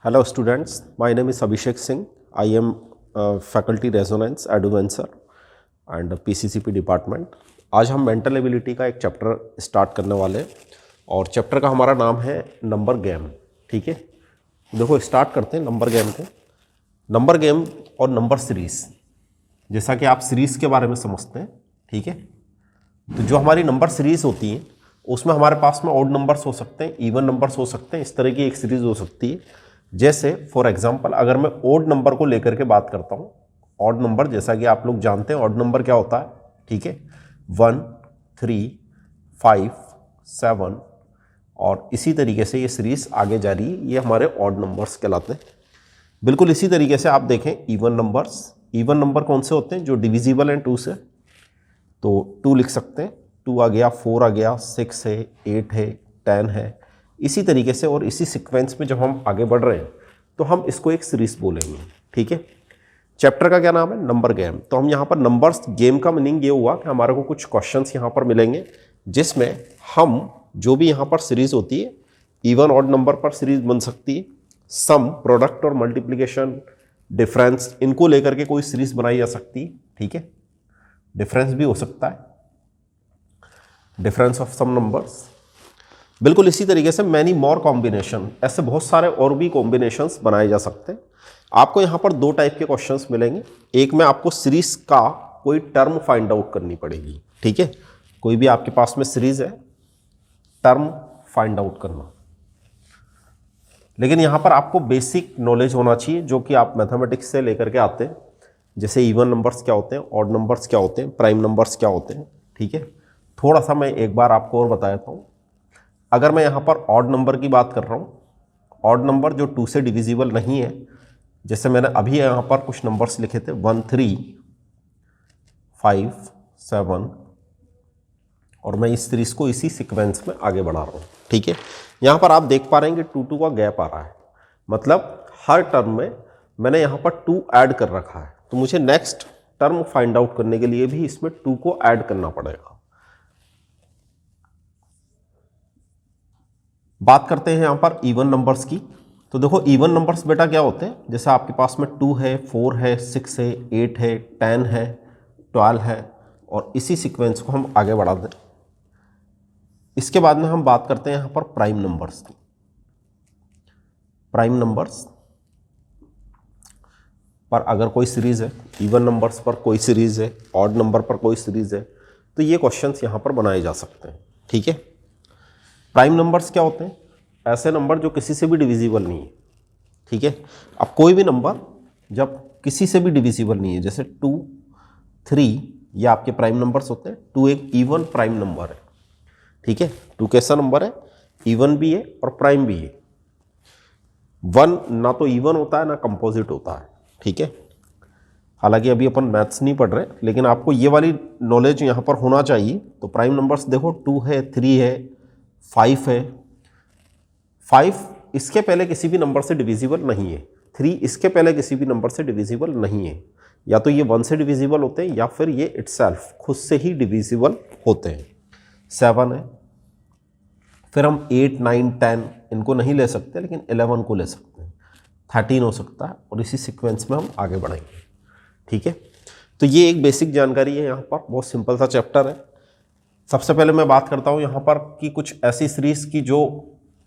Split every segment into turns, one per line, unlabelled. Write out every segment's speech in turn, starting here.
Hello students, my name is Abhishek Singh. I am faculty resonance advisor and PCCP department. आज हम mental ability का एक chapter start करने वाले हैं और चैप्टर का हमारा नाम है नंबर गेम। ठीक है, देखो स्टार्ट करते हैं नंबर गेम को। नंबर गेम और नंबर सीरीज़, जैसा कि आप सीरीज़ के बारे में समझते हैं। ठीक है, तो जो हमारी नंबर सीरीज़ होती है उसमें हमारे पास में ऑड नंबर्स हो सकते हैं, इवन नंबर्स हो सकते हैं। इस तरह की एक सीरीज़ हो सकती है। जैसे फॉर एग्जांपल अगर मैं ऑड नंबर को लेकर के बात करता हूँ, ऑड नंबर जैसा कि आप लोग जानते हैं ऑड नंबर क्या होता है। ठीक है, 1, 3, 5, 7 और इसी तरीके से ये सीरीज़ आगे जा रही है। ये हमारे ऑड नंबर्स कहलाते हैं। बिल्कुल इसी तरीके से आप देखें इवन नंबर्स। इवन नंबर कौन से होते हैं? जो डिविजिबल हैं 2 से। तो 2 लिख सकते हैं, 2 आ गया, 4 आ गया, 6 है, 8 है, 10 है। इसी तरीके से और इसी सीक्वेंस में जब हम आगे बढ़ रहे हैं तो हम इसको एक सीरीज बोलेंगे। ठीक है, चैप्टर का क्या नाम है? Number game. तो हम यहाँ पर नंबर्स गेम का मीनिंग ये हुआ कि हमारे को कुछ क्वेश्चंस यहाँ पर मिलेंगे जिसमें हम जो भी यहाँ पर सीरीज होती है, इवन ऑड नंबर पर सीरीज बन सकती है, सम, प्रोडक्ट और मल्टीप्लिकेशन, डिफरेंस, इनको लेकर के कोई सीरीज बनाई जा सकती है। ठीक है, डिफरेंस भी हो सकता है, डिफरेंस ऑफ सम नंबर्स। बिल्कुल इसी तरीके से मैनी मोर कॉम्बिनेशन, ऐसे बहुत सारे और भी कॉम्बिनेशंस बनाए जा सकते हैं। आपको यहाँ पर 2 टाइप के क्वेश्चंस मिलेंगे। एक में आपको सीरीज का कोई टर्म फाइंड आउट करनी पड़ेगी। ठीक है, कोई भी आपके पास में सीरीज है, टर्म फाइंड आउट करना। लेकिन यहाँ पर आपको बेसिक नॉलेज होना चाहिए जो कि आप मैथमेटिक्स से लेकर के आते हैं। जैसे इवन नंबर्स क्या होते हैं, ऑड नंबर्स क्या होते हैं, प्राइम नंबर्स क्या होते हैं। ठीक है, थोड़ा सा मैं एक बार आपको और बता देता हूँ। अगर मैं यहाँ पर ऑड नंबर की बात कर रहा हूँ, ऑड नंबर जो 2 से डिविजिबल नहीं है, जैसे मैंने अभी यहाँ पर कुछ नंबर्स लिखे थे 1, 3, 5, 7 और मैं इस सीरीज को इसी सीक्वेंस में आगे बढ़ा रहा हूँ। ठीक है, यहाँ पर आप देख पा रहे हैं कि 2 का गैप आ रहा है, मतलब हर टर्म में मैंने यहाँ पर 2 ऐड कर रखा है। तो मुझे नेक्स्ट टर्म फाइंड आउट करने के लिए भी इसमें 2 को ऐड करना पड़ेगा। बात करते हैं यहाँ पर इवन नंबर्स की। तो देखो इवन नंबर्स बेटा क्या होते हैं, जैसे आपके पास में 2 है, 4 है, 6 है, 8 है, 10 है, 12 है और इसी सीक्वेंस को हम आगे बढ़ा दें। इसके बाद में हम बात करते हैं यहाँ पर प्राइम नंबर्स की। प्राइम नंबर्स पर अगर कोई सीरीज है, इवन नंबर्स पर कोई सीरीज है, ऑड नंबर पर कोई सीरीज है, तो ये क्वेश्चंस यहाँ पर बनाए जा सकते हैं। ठीक है, प्राइम नंबर्स क्या होते हैं? ऐसे नंबर जो किसी से भी डिविजिबल नहीं है। ठीक है, अब कोई भी नंबर जब किसी से भी डिविजिबल नहीं है, जैसे 2, 3, ये आपके प्राइम नंबर्स होते हैं। 2 एक इवन प्राइम नंबर है। ठीक है, 2 कैसा नंबर है? इवन भी है और प्राइम भी है। 1 ना तो इवन होता है ना कंपोजिट होता है। ठीक है, हालांकि अभी अपन मैथ्स नहीं पढ़ रहे, लेकिन आपको ये वाली नॉलेज यहाँ पर होना चाहिए। तो प्राइम नंबर्स देखो 2 है, 3 है, 5 है। 5 इसके पहले किसी भी नंबर से डिविजिबल नहीं है। 3 इसके पहले किसी भी नंबर से डिविजिबल नहीं है। या तो ये 1 से डिविजिबल होते हैं या फिर ये इटसेल्फ खुद से ही डिविजिबल होते हैं। 7 है, फिर हम 8, 9, 10 इनको नहीं ले सकते, लेकिन 11 को ले सकते हैं। 13 हो सकता है और इसी सीक्वेंस में हम आगे बढ़ेंगे। ठीक है, तो ये एक बेसिक जानकारी है। यहाँ पर बहुत सिंपल सा चैप्टर है। सबसे पहले मैं बात करता हूँ यहाँ पर कि कुछ ऐसी सीरीज की जो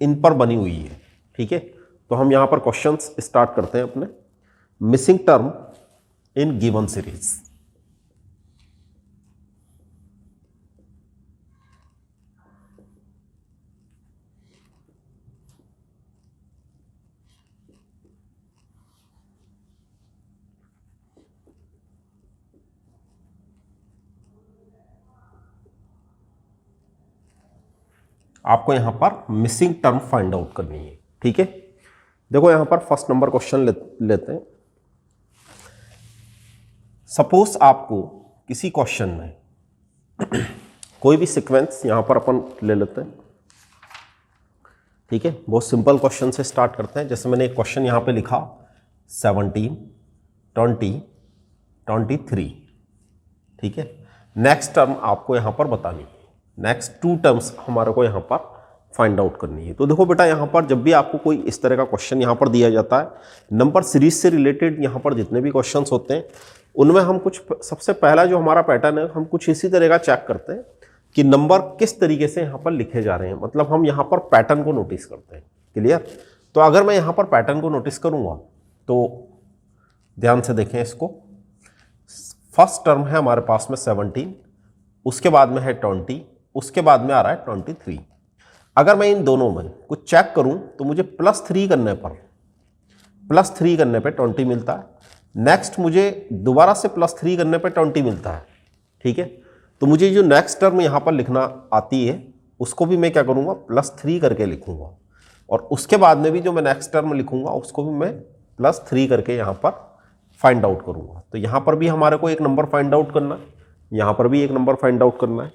इन पर बनी हुई है। ठीक है, तो हम यहाँ पर क्वेश्चंस स्टार्ट करते हैं अपने। Missing term in given series. आपको यहाँ पर मिसिंग टर्म फाइंड आउट करनी है। ठीक है, देखो यहाँ पर फर्स्ट नंबर क्वेश्चन लेते हैं। सपोज आपको किसी क्वेश्चन में कोई भी सीक्वेंस यहाँ पर अपन ले लेते हैं। ठीक है, बहुत सिंपल क्वेश्चन से स्टार्ट करते हैं। जैसे मैंने एक क्वेश्चन यहाँ पे लिखा 17, 20, 23। ठीक है, नेक्स्ट टर्म आपको यहाँ पर बतानी है। नेक्स्ट 2 टर्म्स हमारे को यहाँ पर फाइंड आउट करनी है। तो देखो बेटा, यहाँ पर जब भी आपको कोई इस तरह का क्वेश्चन यहाँ पर दिया जाता है, नंबर सीरीज से रिलेटेड यहाँ पर जितने भी क्वेश्चंस होते हैं उनमें हम कुछ, सबसे पहला जो हमारा पैटर्न है, हम कुछ इसी तरह का चेक करते हैं कि नंबर किस तरीके से यहाँ पर लिखे जा रहे हैं, मतलब हम यहाँ पर पैटर्न को नोटिस करते हैं। क्लियर? तो अगर मैं यहाँ पर पैटर्न को नोटिस करूँगा तो ध्यान से देखें इसको। फर्स्ट टर्म है हमारे पास में 17, उसके बाद में है 20, उसके बाद में आ रहा है 23। अगर मैं इन दोनों में कुछ चेक करूं तो मुझे +3 करने पे 20 मिलता है। नेक्स्ट मुझे दोबारा से +3 करने पे 20 मिलता है। ठीक है, तो मुझे जो नेक्स्ट टर्म यहाँ पर लिखना आती है उसको भी मैं क्या करूँगा, +3 करके लिखूँगा, और उसके बाद में भी जो मैं नेक्स्ट टर्म लिखूँगा उसको भी मैं +3 करके यहाँ पर फाइंड आउट करूँगा। तो यहाँ पर भी हमारे को एक नंबर फाइंड आउट करना है, यहाँ पर भी एक नंबर फाइंड आउट करना है।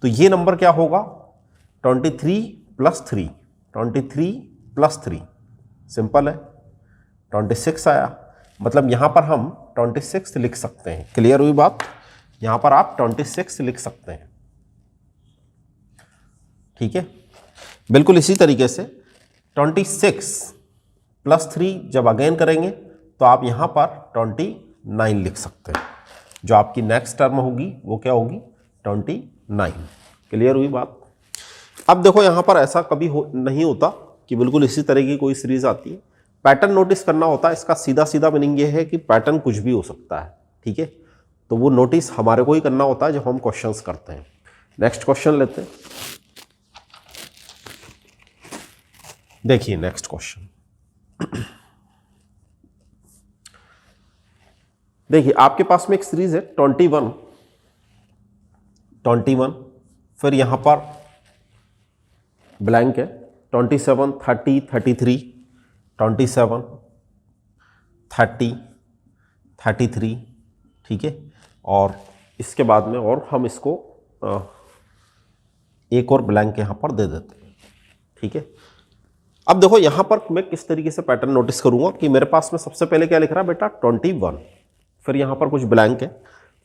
तो ये नंबर क्या होगा, 23 + 3, 23 + 3, सिंपल है, 26 आया। मतलब यहाँ पर हम 26 लिख सकते हैं। क्लियर हुई बात? यहाँ पर आप 26 लिख सकते हैं। ठीक है, बिल्कुल इसी तरीके से 26 + 3 जब अगेन करेंगे तो आप यहाँ पर 29 लिख सकते हैं। जो आपकी नेक्स्ट टर्म होगी वो क्या होगी, 29। क्लियर हुई बात? अब देखो, यहाँ पर ऐसा कभी नहीं होता कि बिल्कुल इसी तरह की कोई सीरीज आती है। पैटर्न नोटिस करना होता है। इसका सीधा सीधा मीनिंग ये है कि पैटर्न कुछ भी हो सकता है। ठीक है, तो वो नोटिस हमारे को ही करना होता है जब हम क्वेश्चंस करते हैं। नेक्स्ट क्वेश्चन लेते हैं। देखिए नेक्स्ट क्वेश्चन। देखिए आपके पास में एक सीरीज है 21, फिर यहां पर ब्लैंक है 27, 30, 33, 27, 30, 33। ठीक है, और इसके बाद में और हम इसको एक और ब्लैंक यहां पर दे देते हैं। ठीक है, अब देखो यहां पर मैं किस तरीके से पैटर्न नोटिस करूंगा कि मेरे पास में सबसे पहले क्या लिख रहा है बेटा, 21, फिर यहाँ पर कुछ ब्लैंक है,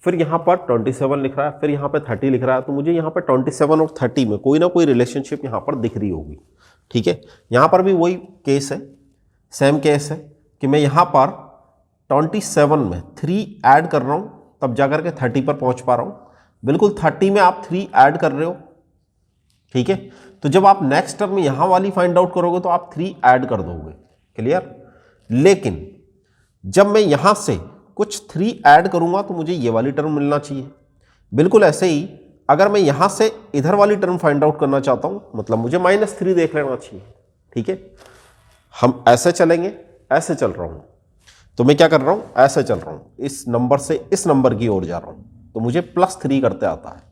फिर यहाँ पर 27 लिख रहा है, फिर यहाँ पे 30 लिख रहा है। तो मुझे यहाँ पे 27 और 30 में कोई ना कोई रिलेशनशिप यहाँ पर दिख रही होगी। ठीक है, यहाँ पर भी वही केस है, सेम केस है कि मैं यहाँ पर 27 में 3 ऐड कर रहा हूँ, तब जाकर के 30 पर पहुँच पा रहा हूँ। बिल्कुल 30 में आप 3 ऐड कर रहे हो। ठीक है, तो जब आप नेक्स्ट टर्म में यहाँ वाली फाइंड आउट करोगे तो आप 3 ऐड कर दोगे। क्लियर? लेकिन जब मैं यहाँ से कुछ 3 ऐड करूंगा तो मुझे ये वाली टर्म मिलना चाहिए। बिल्कुल ऐसे ही अगर मैं यहां से इधर वाली टर्म फाइंड आउट करना चाहता हूं, मतलब मुझे -3 देख लेना चाहिए। ठीक है, हम ऐसे चलेंगे, ऐसे चल रहा हूं, तो मैं क्या कर रहा हूं, ऐसे चल रहा हूं, इस नंबर से इस नंबर की ओर जा रहा हूं, तो मुझे +3 करते आता है।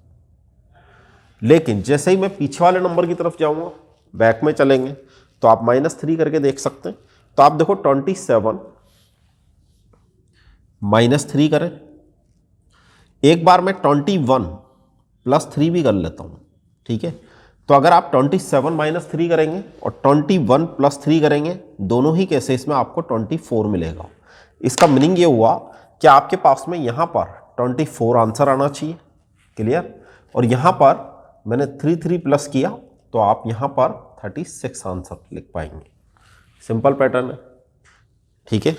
लेकिन जैसे ही मैं पीछे वाले नंबर की तरफ जाऊंगा, बैक में चलेंगे, तो आप -3 करके देख सकते हैं। तो आप देखो 27 -3 करें, एक बार मैं 21 + 3 भी कर लेता हूं। ठीक है, तो अगर आप 27 - 3 करेंगे और 21 + 3 करेंगे, दोनों ही केसेस में आपको 24 मिलेगा। इसका मीनिंग ये हुआ कि आपके पास में यहां पर 24 आंसर आना चाहिए। क्लियर? और यहां पर मैंने 3 प्लस किया तो आप यहां पर 36 आंसर लिख पाएंगे। सिंपल पैटर्न है। ठीक है,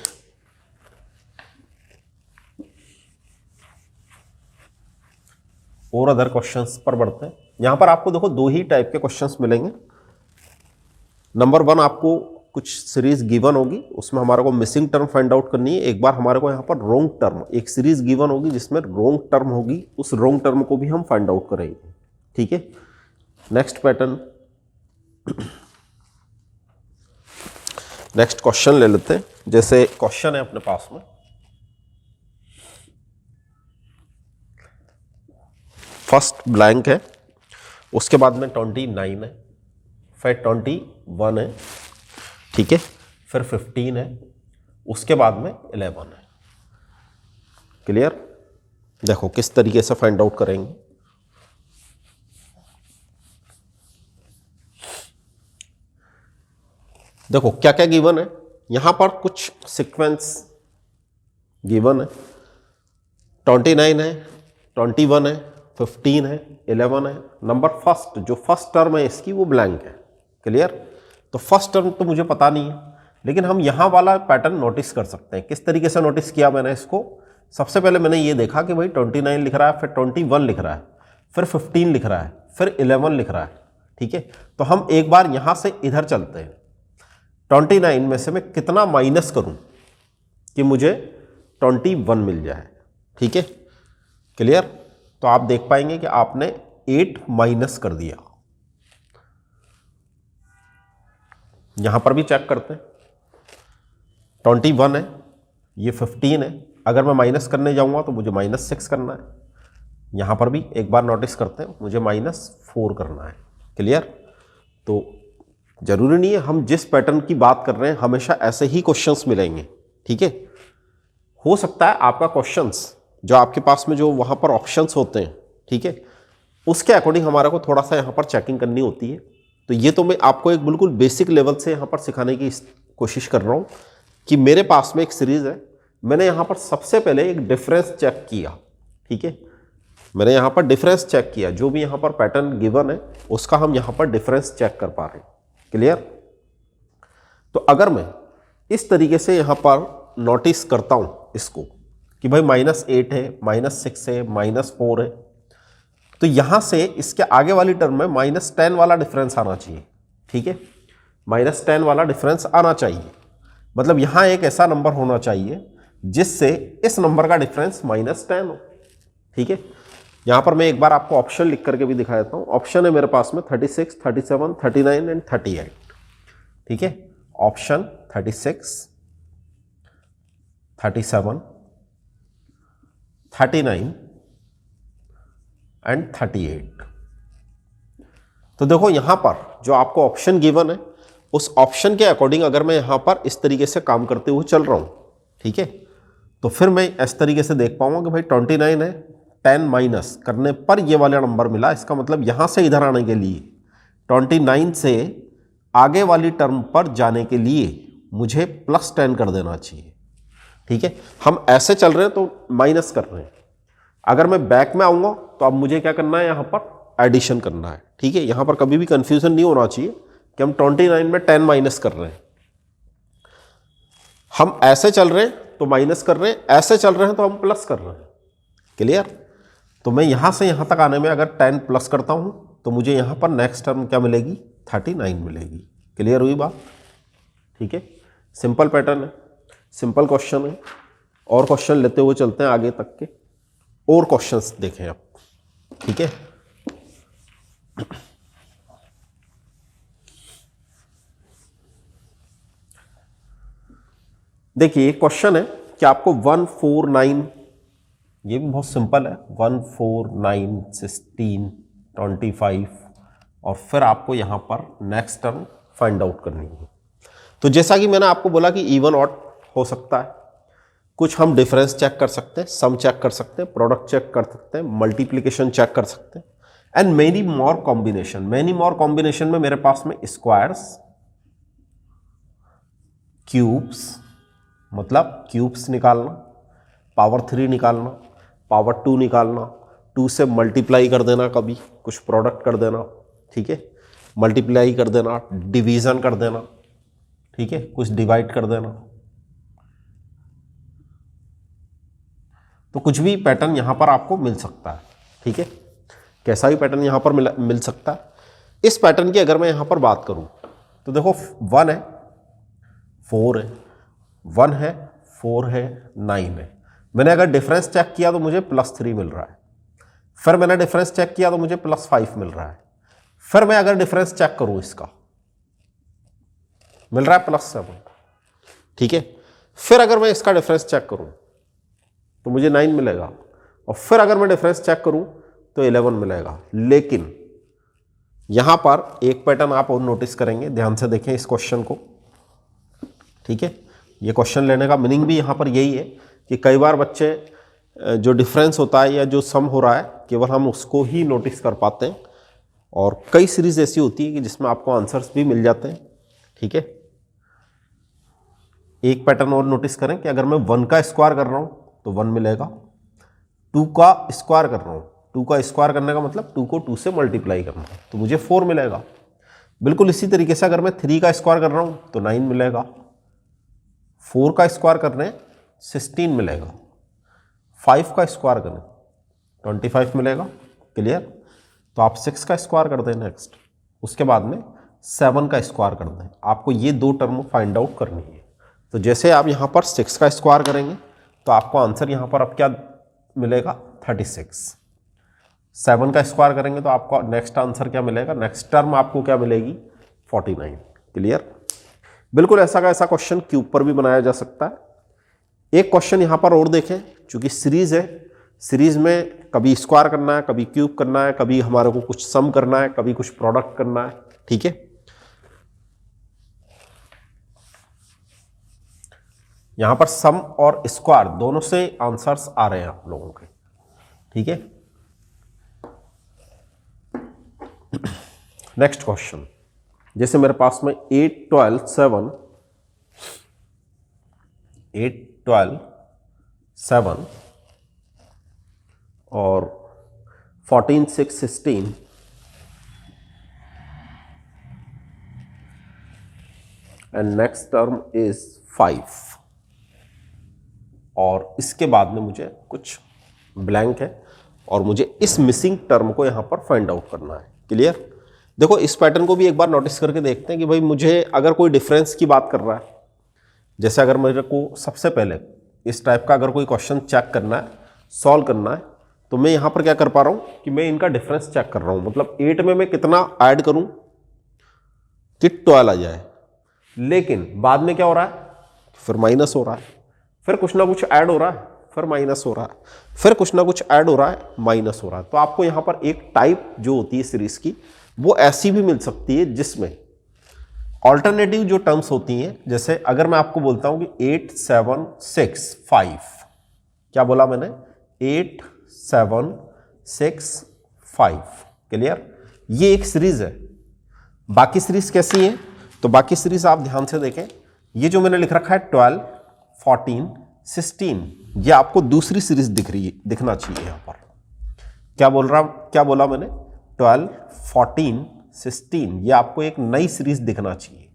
और अदर क्वेश्चंस पर बढ़ते हैं। यहां पर आपको देखो 2 ही टाइप के क्वेश्चंस मिलेंगे। नंबर 1, आपको कुछ सीरीज गिवन होगी, उसमें हमारे को मिसिंग टर्म फाइंड आउट करनी है। एक बार हमारे को यहाँ पर रोंग टर्म, एक सीरीज गिवन होगी जिसमें रोंग टर्म होगी, उस रोंग टर्म को भी हम फाइंड आउट करेंगे। ठीक है, नेक्स्ट पैटर्न, नेक्स्ट क्वेश्चन ले लेते हैं। जैसे क्वेश्चन है अपने पास में, फर्स्ट ब्लैंक है, उसके बाद में 29 है, फिर 21 है, ठीक है, फिर 15 है, उसके बाद में 11 है। क्लियर? देखो किस तरीके से फाइंड आउट करेंगे। देखो क्या क्या गिवन है, यहां पर कुछ सीक्वेंस गिवन है, 29 है, 21 है, 15 है, 11 है। नंबर फर्स्ट, जो फर्स्ट टर्म है इसकी वो ब्लैंक है। क्लियर। तो फर्स्ट टर्म तो मुझे पता नहीं है, लेकिन हम यहाँ वाला पैटर्न नोटिस कर सकते हैं। किस तरीके से नोटिस किया मैंने इसको, सबसे पहले मैंने ये देखा कि भाई 29 लिख रहा है, फिर 21 लिख रहा है, फिर 15 लिख रहा है, फिर 11 लिख रहा है। ठीक है, तो हम एक बार यहाँ से इधर चलते हैं। 29 में से मैं कितना माइनस करूँ कि मुझे 21 मिल जाए। ठीक है, क्लियर। तो आप देख पाएंगे कि आपने 8 माइनस कर दिया। यहां पर भी चेक करते हैं, 21 है, ये 15 है, अगर मैं माइनस करने जाऊंगा तो मुझे -6 करना है। यहां पर भी एक बार नोटिस करते हैं, मुझे -4 करना है। क्लियर। तो जरूरी नहीं है हम जिस पैटर्न की बात कर रहे हैं हमेशा ऐसे ही क्वेश्चंस मिलेंगे। ठीक है, हो सकता है आपका क्वेश्चंस जो आपके पास में जो वहां पर ऑप्शंस होते हैं, ठीक है, उसके अकॉर्डिंग हमारा को थोड़ा सा यहाँ पर चेकिंग करनी होती है। तो ये तो मैं आपको एक बिल्कुल बेसिक लेवल से यहाँ पर सिखाने की कोशिश कर रहा हूँ कि मेरे पास में एक सीरीज है। मैंने यहाँ पर सबसे पहले एक डिफरेंस चेक किया। ठीक है, मैंने यहाँ पर डिफरेंस चेक किया, जो भी यहाँ पर पैटर्न गिवन है उसका हम यहाँ पर डिफरेंस चेक कर पा रहे हैं। क्लियर। तो अगर मैं इस तरीके से यहाँ पर नोटिस करता हूँ इसको कि भाई -8 है, -6 है, -4 है, तो यहां से इसके आगे वाली टर्म में -10 वाला डिफरेंस आना चाहिए। ठीक है, -10 वाला डिफरेंस आना चाहिए, मतलब यहां एक ऐसा नंबर होना चाहिए जिससे इस नंबर का डिफरेंस -10 हो। ठीक है, यहां पर मैं एक बार आपको ऑप्शन लिख करके भी दिखा देता हूं। ऑप्शन है मेरे पास में 36, 37, 39 एंड 38। ठीक है, ऑप्शन 36, 37, 39 एंड 38। तो देखो यहां पर जो आपको ऑप्शन गिवन है उस ऑप्शन के अकॉर्डिंग अगर मैं यहां पर इस तरीके से काम करते हुए चल रहा हूं, ठीक है, तो फिर मैं इस तरीके से देख पाऊंगा कि भाई 29 है, 10 माइनस करने पर ये वाला नंबर मिला। इसका मतलब यहां से इधर आने के लिए 29 से आगे वाली टर्म पर जाने के लिए मुझे +10 कर देना चाहिए। ठीक है, हम ऐसे चल रहे हैं तो माइनस कर रहे हैं। अगर मैं बैक में आऊंगा तो अब मुझे क्या करना है, यहां पर एडिशन करना है। ठीक है, यहां पर कभी भी कंफ्यूजन नहीं होना चाहिए कि हम 29 में 10 माइनस कर रहे हैं। हम ऐसे चल रहे हैं तो माइनस कर रहे हैं, ऐसे चल रहे हैं तो हम प्लस कर रहे हैं। क्लियर। तो मैं यहां से यहां तक आने में अगर 10 प्लस करता हूं तो मुझे यहां पर नेक्स्ट टर्म क्या मिलेगी, 39 मिलेगी। क्लियर हुई बात। ठीक है, सिंपल पैटर्न है, सिंपल क्वेश्चन है। और क्वेश्चन लेते हुए चलते हैं आगे तक के, और क्वेश्चंस देखें आप। ठीक है, देखिए क्वेश्चन है कि आपको 149, ये भी बहुत सिंपल है, 149, 16, 25 और फिर आपको यहां पर नेक्स्ट टर्म फाइंड आउट करनी है। तो जैसा कि मैंने आपको बोला कि इवन ऑड हो सकता है, कुछ हम डिफरेंस चेक कर सकते हैं, सम चेक कर सकते हैं, प्रोडक्ट चेक कर सकते हैं, मल्टीप्लिकेशन चेक कर सकते हैं, and many more combination. Many more combination में मेरे पास में स्क्वायर्स, क्यूब्स, मतलब क्यूब्स निकालना, पावर 3 निकालना, पावर 2 निकालना, 2 से मल्टीप्लाई कर देना, कभी कुछ प्रोडक्ट कर देना। ठीक है, मल्टीप्लाई कर देना, डिवीजन कर देना, ठीक है, कुछ डिवाइड कर देना। तो कुछ भी पैटर्न यहां पर आपको मिल सकता है। ठीक है, कैसा भी पैटर्न यहां पर मिल सकता है। इस पैटर्न की अगर मैं यहां पर बात करूं तो देखो 1 है, 4 है, 1 है, 4 है, 9 है। मैंने अगर डिफरेंस चेक किया तो मुझे +3 मिल रहा है। फिर मैंने डिफरेंस चेक किया तो मुझे +5 मिल रहा है। फिर मैं अगर डिफरेंस चेक करूं इसका मिल रहा है +7। ठीक है, फिर अगर मैं इसका डिफरेंस चेक करूं तो मुझे 9 मिलेगा, और फिर अगर मैं डिफरेंस चेक करूं तो 11 मिलेगा। लेकिन यहां पर एक पैटर्न आप और नोटिस करेंगे, ध्यान से देखें इस क्वेश्चन को। ठीक है, ये क्वेश्चन लेने का मीनिंग भी यहां पर यही है कि कई बार बच्चे जो डिफरेंस होता है या जो सम हो रहा है केवल हम उसको ही नोटिस कर पाते हैं, और कई सीरीज ऐसी होती है कि जिसमें आपको आंसर्स भी मिल जाते हैं। ठीक है, एक पैटर्न और नोटिस करें कि अगर मैं 1 का स्क्वायर कर रहा हूं तो 1 मिलेगा, 2 का स्क्वायर कर रहा हूं, 2 का स्क्वायर करने का मतलब 2 को 2 से मल्टीप्लाई करना, तो मुझे 4 मिलेगा। बिल्कुल इसी तरीके से अगर मैं 3 का स्क्वायर कर रहा हूँ तो 9 मिलेगा, 4 का स्क्वायर कर रहे हैं 16 मिलेगा, 5 का स्क्वायर करें 25 मिलेगा। क्लियर? तो आप 6 का स्क्वायर कर दें नेक्स्ट, उसके बाद में 7 का स्क्वायर कर दें। आपको ये दो टर्म फाइंड आउट करनी है। तो जैसे आप यहाँ पर 6 का स्क्वायर करेंगे तो आपको आंसर यहाँ पर अब क्या मिलेगा, 36। 7 का स्क्वायर करेंगे तो आपको नेक्स्ट आंसर क्या मिलेगा, नेक्स्ट टर्म आपको क्या मिलेगी, 49। क्लियर? बिल्कुल ऐसा का ऐसा क्वेश्चन क्यूब पर भी बनाया जा सकता है। एक क्वेश्चन यहाँ पर और देखें, चूंकि सीरीज है, सीरीज में कभी स्क्वायर करना है, कभी क्यूब करना है, कभी हमारे को कुछ सम करना है, कभी कुछ प्रोडक्ट करना है। ठीक है, यहां पर सम और स्क्वायर दोनों से आंसर्स आ रहे हैं आप लोगों के। ठीक है, नेक्स्ट क्वेश्चन, जैसे मेरे पास में 8, 12, 7, 8, 12, 7 और 14, 6, 16 एंड नेक्स्ट टर्म इज 5 और इसके बाद में मुझे कुछ ब्लैंक है और मुझे इस मिसिंग टर्म को यहां पर फाइंड आउट करना है। क्लियर? देखो इस पैटर्न को भी एक बार नोटिस करके देखते हैं कि भाई मुझे अगर कोई डिफरेंस की बात कर रहा है, जैसे अगर मेरे को सबसे पहले इस टाइप का अगर कोई क्वेश्चन चेक करना है, सॉल्व करना है, तो मैं यहां पर क्या कर पा रहा हूं कि मैं इनका डिफरेंस चेक कर रहा हूं। मतलब 8 में मैं कितना ऐड करूं कि 12 आ जाए, लेकिन बाद में क्या हो रहा है, फिर माइनस हो रहा है, फिर कुछ ना कुछ ऐड हो रहा है, फिर माइनस हो रहा है, फिर कुछ ना कुछ ऐड हो रहा है, माइनस हो रहा है। तो आपको यहां पर एक टाइप जो होती है सीरीज की, वो ऐसी भी मिल सकती है जिसमें ऑल्टरनेटिव जो टर्म्स होती हैं, जैसे अगर मैं आपको बोलता हूं कि 8, 7, 6, 5, क्या बोला मैंने, 8, 7, 6, 5। क्लियर? ये एक सीरीज है। बाकी सीरीज कैसी है, तो बाकी सीरीज आप ध्यान से देखें, ये जो मैंने लिख रखा है 12, 14, 16, ये आपको दूसरी सीरीज दिखना चाहिए। यहां पर क्या बोला मैंने, 12, 14, 16, ये आपको एक नई सीरीज दिखना चाहिए।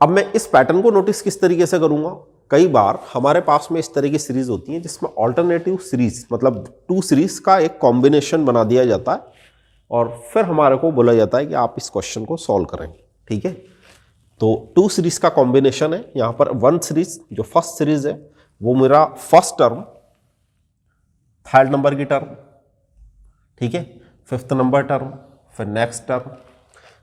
अब मैं इस पैटर्न को नोटिस किस तरीके से करूंगा, कई बार हमारे पास में इस तरह की सीरीज होती है जिसमें ऑल्टरनेटिव सीरीज, मतलब 2 सीरीज का एक कॉम्बिनेशन बना दिया जाता है और फिर हमारे को बोला जाता है कि आप इस क्वेश्चन को सॉल्व करें। ठीक है, तो 2 सीरीज का कॉम्बिनेशन है। यहां पर 1 सीरीज जो फर्स्ट सीरीज है वो मेरा फर्स्ट टर्म, 3rd नंबर की टर्म, ठीक है, 5th नंबर टर्म, फिर नेक्स्ट टर्म।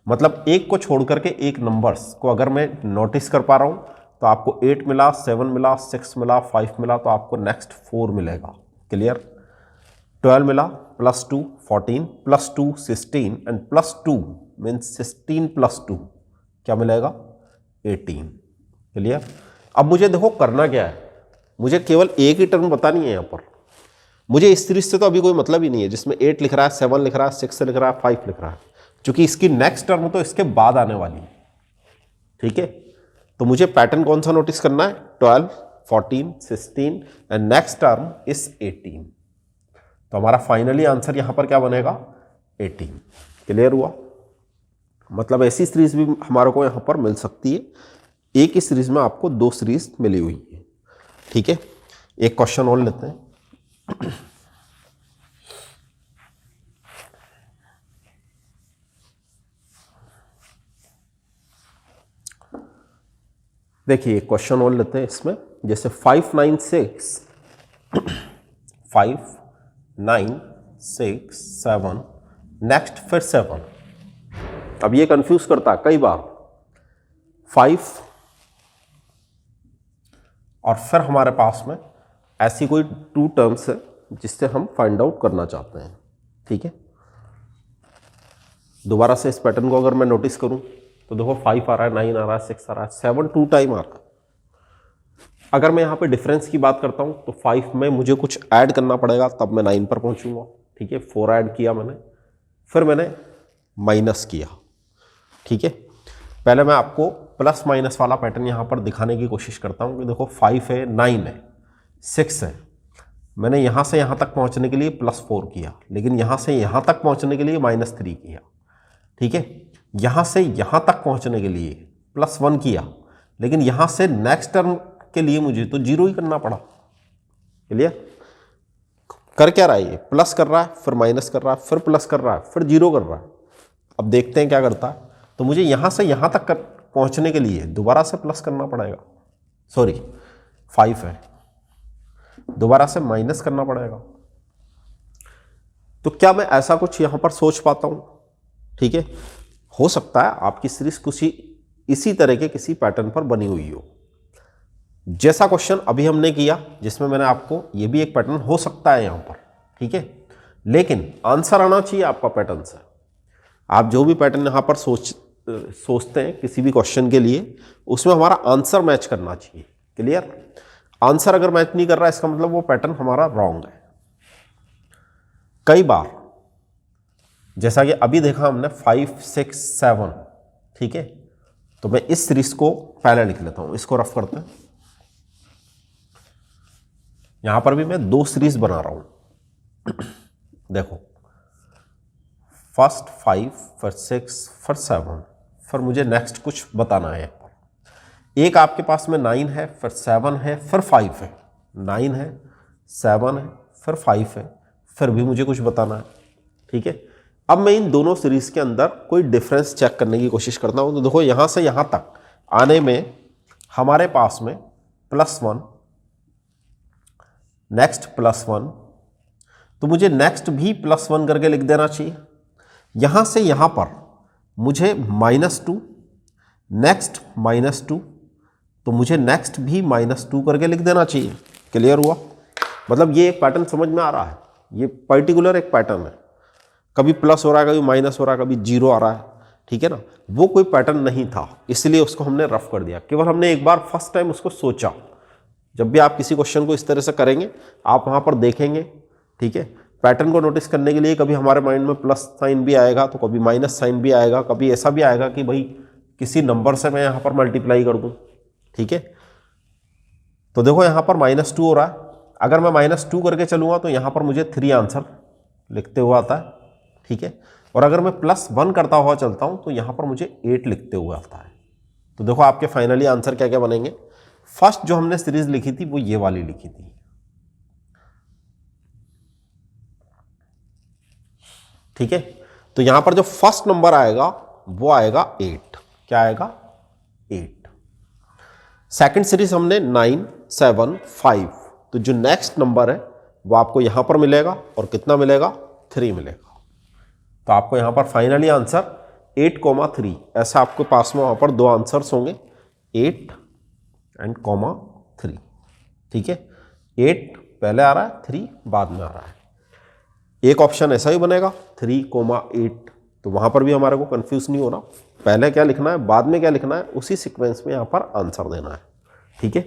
मतलब एक को छोड़ करके एक नंबर्स को अगर मैं नोटिस कर पा रहा हूं तो आपको 8 मिला, 7 मिला, 6 मिला, 5 मिला, तो आपको नेक्स्ट 4 मिलेगा। क्लियर? 12 मिला, +2 14, +2 16 एंड +2 मीन्स 16 + 2 क्या मिलेगा, 18। क्लियर? अब मुझे देखो करना क्या है, मुझे केवल एक ही टर्म बतानी है। यहां पर मुझे इस सीरीज से तो अभी कोई मतलब ही नहीं है जिसमें 8 लिख रहा है, 7 लिख रहा है, 6 लिख रहा है, 5 लिख रहा है, क्योंकि इसकी नेक्स्ट टर्म तो इसके बाद आने वाली है। ठीक है, तो मुझे पैटर्न कौन सा नोटिस करना है, 12, 14, 16 एंड नेक्स्ट टर्म इज 18। तो हमारा फाइनली आंसर यहां पर क्या बनेगा, 18। क्लियर हुआ? मतलब ऐसी सीरीज भी हमारे को यहां पर मिल सकती है। एक ही सीरीज में आपको 2 सीरीज मिली हुई है। ठीक है, एक क्वेश्चन और लेते हैं। देखिए क्वेश्चन और लेते हैं इसमें, जैसे 5, 9, 6, 5, 9, 6, 7, नेक्स्ट फिर 7। अब ये कंफ्यूज करता है कई बार, 5 और फिर हमारे पास में ऐसी कोई 2 टर्म्स है जिससे हम फाइंड आउट करना चाहते हैं। ठीक है, दोबारा से इस पैटर्न को अगर मैं नोटिस करूं तो देखो 5 आ रहा है, 9 आ रहा है, 6 आ रहा है, 7 2 टाइम आ रहा है। अगर मैं यहां पे डिफरेंस की बात करता हूं तो 5 में मुझे कुछ ऐड करना पड़ेगा, तब मैं 9 पर पहुंचूंगा। ठीक है, 4 ऐड किया मैंने, फिर मैंने माइनस किया। ठीक है, पहले मैं आपको प्लस माइनस वाला पैटर्न यहां पर दिखाने की कोशिश करता हूं कि देखो 5 है, 9 है, 6 है, मैंने यहां से यहां तक पहुंचने के लिए +4 किया, लेकिन यहां से यहां तक पहुंचने के लिए -3 किया। ठीक है। यहाँ से यहाँ तक पहुँचने के लिए +1 किया, लेकिन यहाँ से नेक्स्ट टर्म के लिए मुझे तो 0 ही करना पड़ा। क्लियर? कर क्या रहा है ये? प्लस कर रहा है, फिर माइनस कर रहा है, फिर प्लस कर रहा है, फिर 0 कर रहा है। अब देखते हैं क्या करता है। तो मुझे यहाँ से यहाँ तक पहुँचने के लिए दोबारा से प्लस करना पड़ेगा, सॉरी 5 है, दोबारा से माइनस करना पड़ेगा। तो क्या मैं ऐसा कुछ यहाँ पर सोच पाता हूँ? ठीक है, हो सकता है आपकी सीरीज कुछ इसी तरह के किसी पैटर्न पर बनी हुई हो, जैसा क्वेश्चन अभी हमने किया, जिसमें मैंने आपको ये भी एक पैटर्न हो सकता है यहाँ पर। ठीक है, लेकिन आंसर आना चाहिए आपका पैटर्न से। आप जो भी पैटर्न यहाँ पर सोचते हैं किसी भी क्वेश्चन के लिए, उसमें हमारा आंसर मैच करना चाहिए। क्लियर? आंसर अगर मैच नहीं कर रहा है, इसका मतलब वो पैटर्न हमारा रॉन्ग है। कई बार जैसा कि अभी देखा हमने 5, 6, 7, ठीक है, तो मैं इस सीरीज को पहले लिख लेता हूं, इसको रफ करते हैं। यहां पर भी मैं 2 सीरीज बना रहा हूं। देखो, फर्स्ट 5, फिर 6, फिर 7, फिर मुझे नेक्स्ट कुछ बताना है। यहाँ पर एक आपके पास में 9 है, फिर 7 है, फिर 5 है। 9 है, 7 है, फिर 5 है, फिर भी मुझे कुछ बताना है। ठीक है, अब मैं इन दोनों सीरीज के अंदर कोई डिफरेंस चेक करने की कोशिश करता हूं। तो देखो, यहां से यहां तक आने में हमारे पास में +1, नेक्स्ट +1, तो मुझे नेक्स्ट भी +1 करके लिख देना चाहिए। यहां से यहां पर मुझे -2, नेक्स्ट -2, तो मुझे नेक्स्ट भी -2 करके लिख देना चाहिए। क्लियर हुआ? मतलब ये एक पैटर्न समझ में आ रहा है। ये पर्टिकुलर एक पैटर्न है, कभी प्लस हो रहा है, कभी माइनस हो रहा है, कभी 0 आ रहा है। ठीक है ना? वो कोई पैटर्न नहीं था, इसलिए उसको हमने रफ कर दिया। केवल हमने एक बार फर्स्ट टाइम उसको सोचा। जब भी आप किसी क्वेश्चन को इस तरह से करेंगे, आप वहां पर देखेंगे, ठीक है, पैटर्न को नोटिस करने के लिए कभी हमारे माइंड में प्लस साइन भी आएगा, तो कभी माइनस साइन भी आएगा, कभी ऐसा भी आएगा कि भाई किसी नंबर से मैं यहां पर मल्टीप्लाई कर दूं। ठीक है, तो देखो यहां पर -2 हो रहा है। अगर मैं -2 करके चलूंगा तो यहां पर मुझे 3 आंसर लिखते हुए आता है। ठीक है, और अगर मैं +1 करता हुआ चलता हूं तो यहां पर मुझे 8 लिखते हुए आता है। तो देखो आपके फाइनली आंसर क्या क्या बनेंगे। फर्स्ट जो हमने सीरीज लिखी थी वो ये वाली लिखी थी। ठीक है, तो यहां पर जो फर्स्ट नंबर आएगा वो आएगा 8। क्या आएगा? 8। सेकंड सीरीज हमने 9, 7, 5, तो जो नेक्स्ट नंबर है वो आपको यहां पर मिलेगा, और कितना मिलेगा? 3 मिलेगा। तो आपको यहां पर फाइनली आंसर 8, 3, ऐसा आपके पास में वहां पर 2 आंसर्स होंगे, 8 एंड 3। ठीक है, 8 पहले आ रहा है, 3 बाद में आ रहा है। एक ऑप्शन ऐसा ही बनेगा 3, 8, तो वहां पर भी हमारे को कंफ्यूज नहीं होना, पहले क्या लिखना है, बाद में क्या लिखना है, उसी सीक्वेंस में यहां पर आंसर देना है। ठीक है,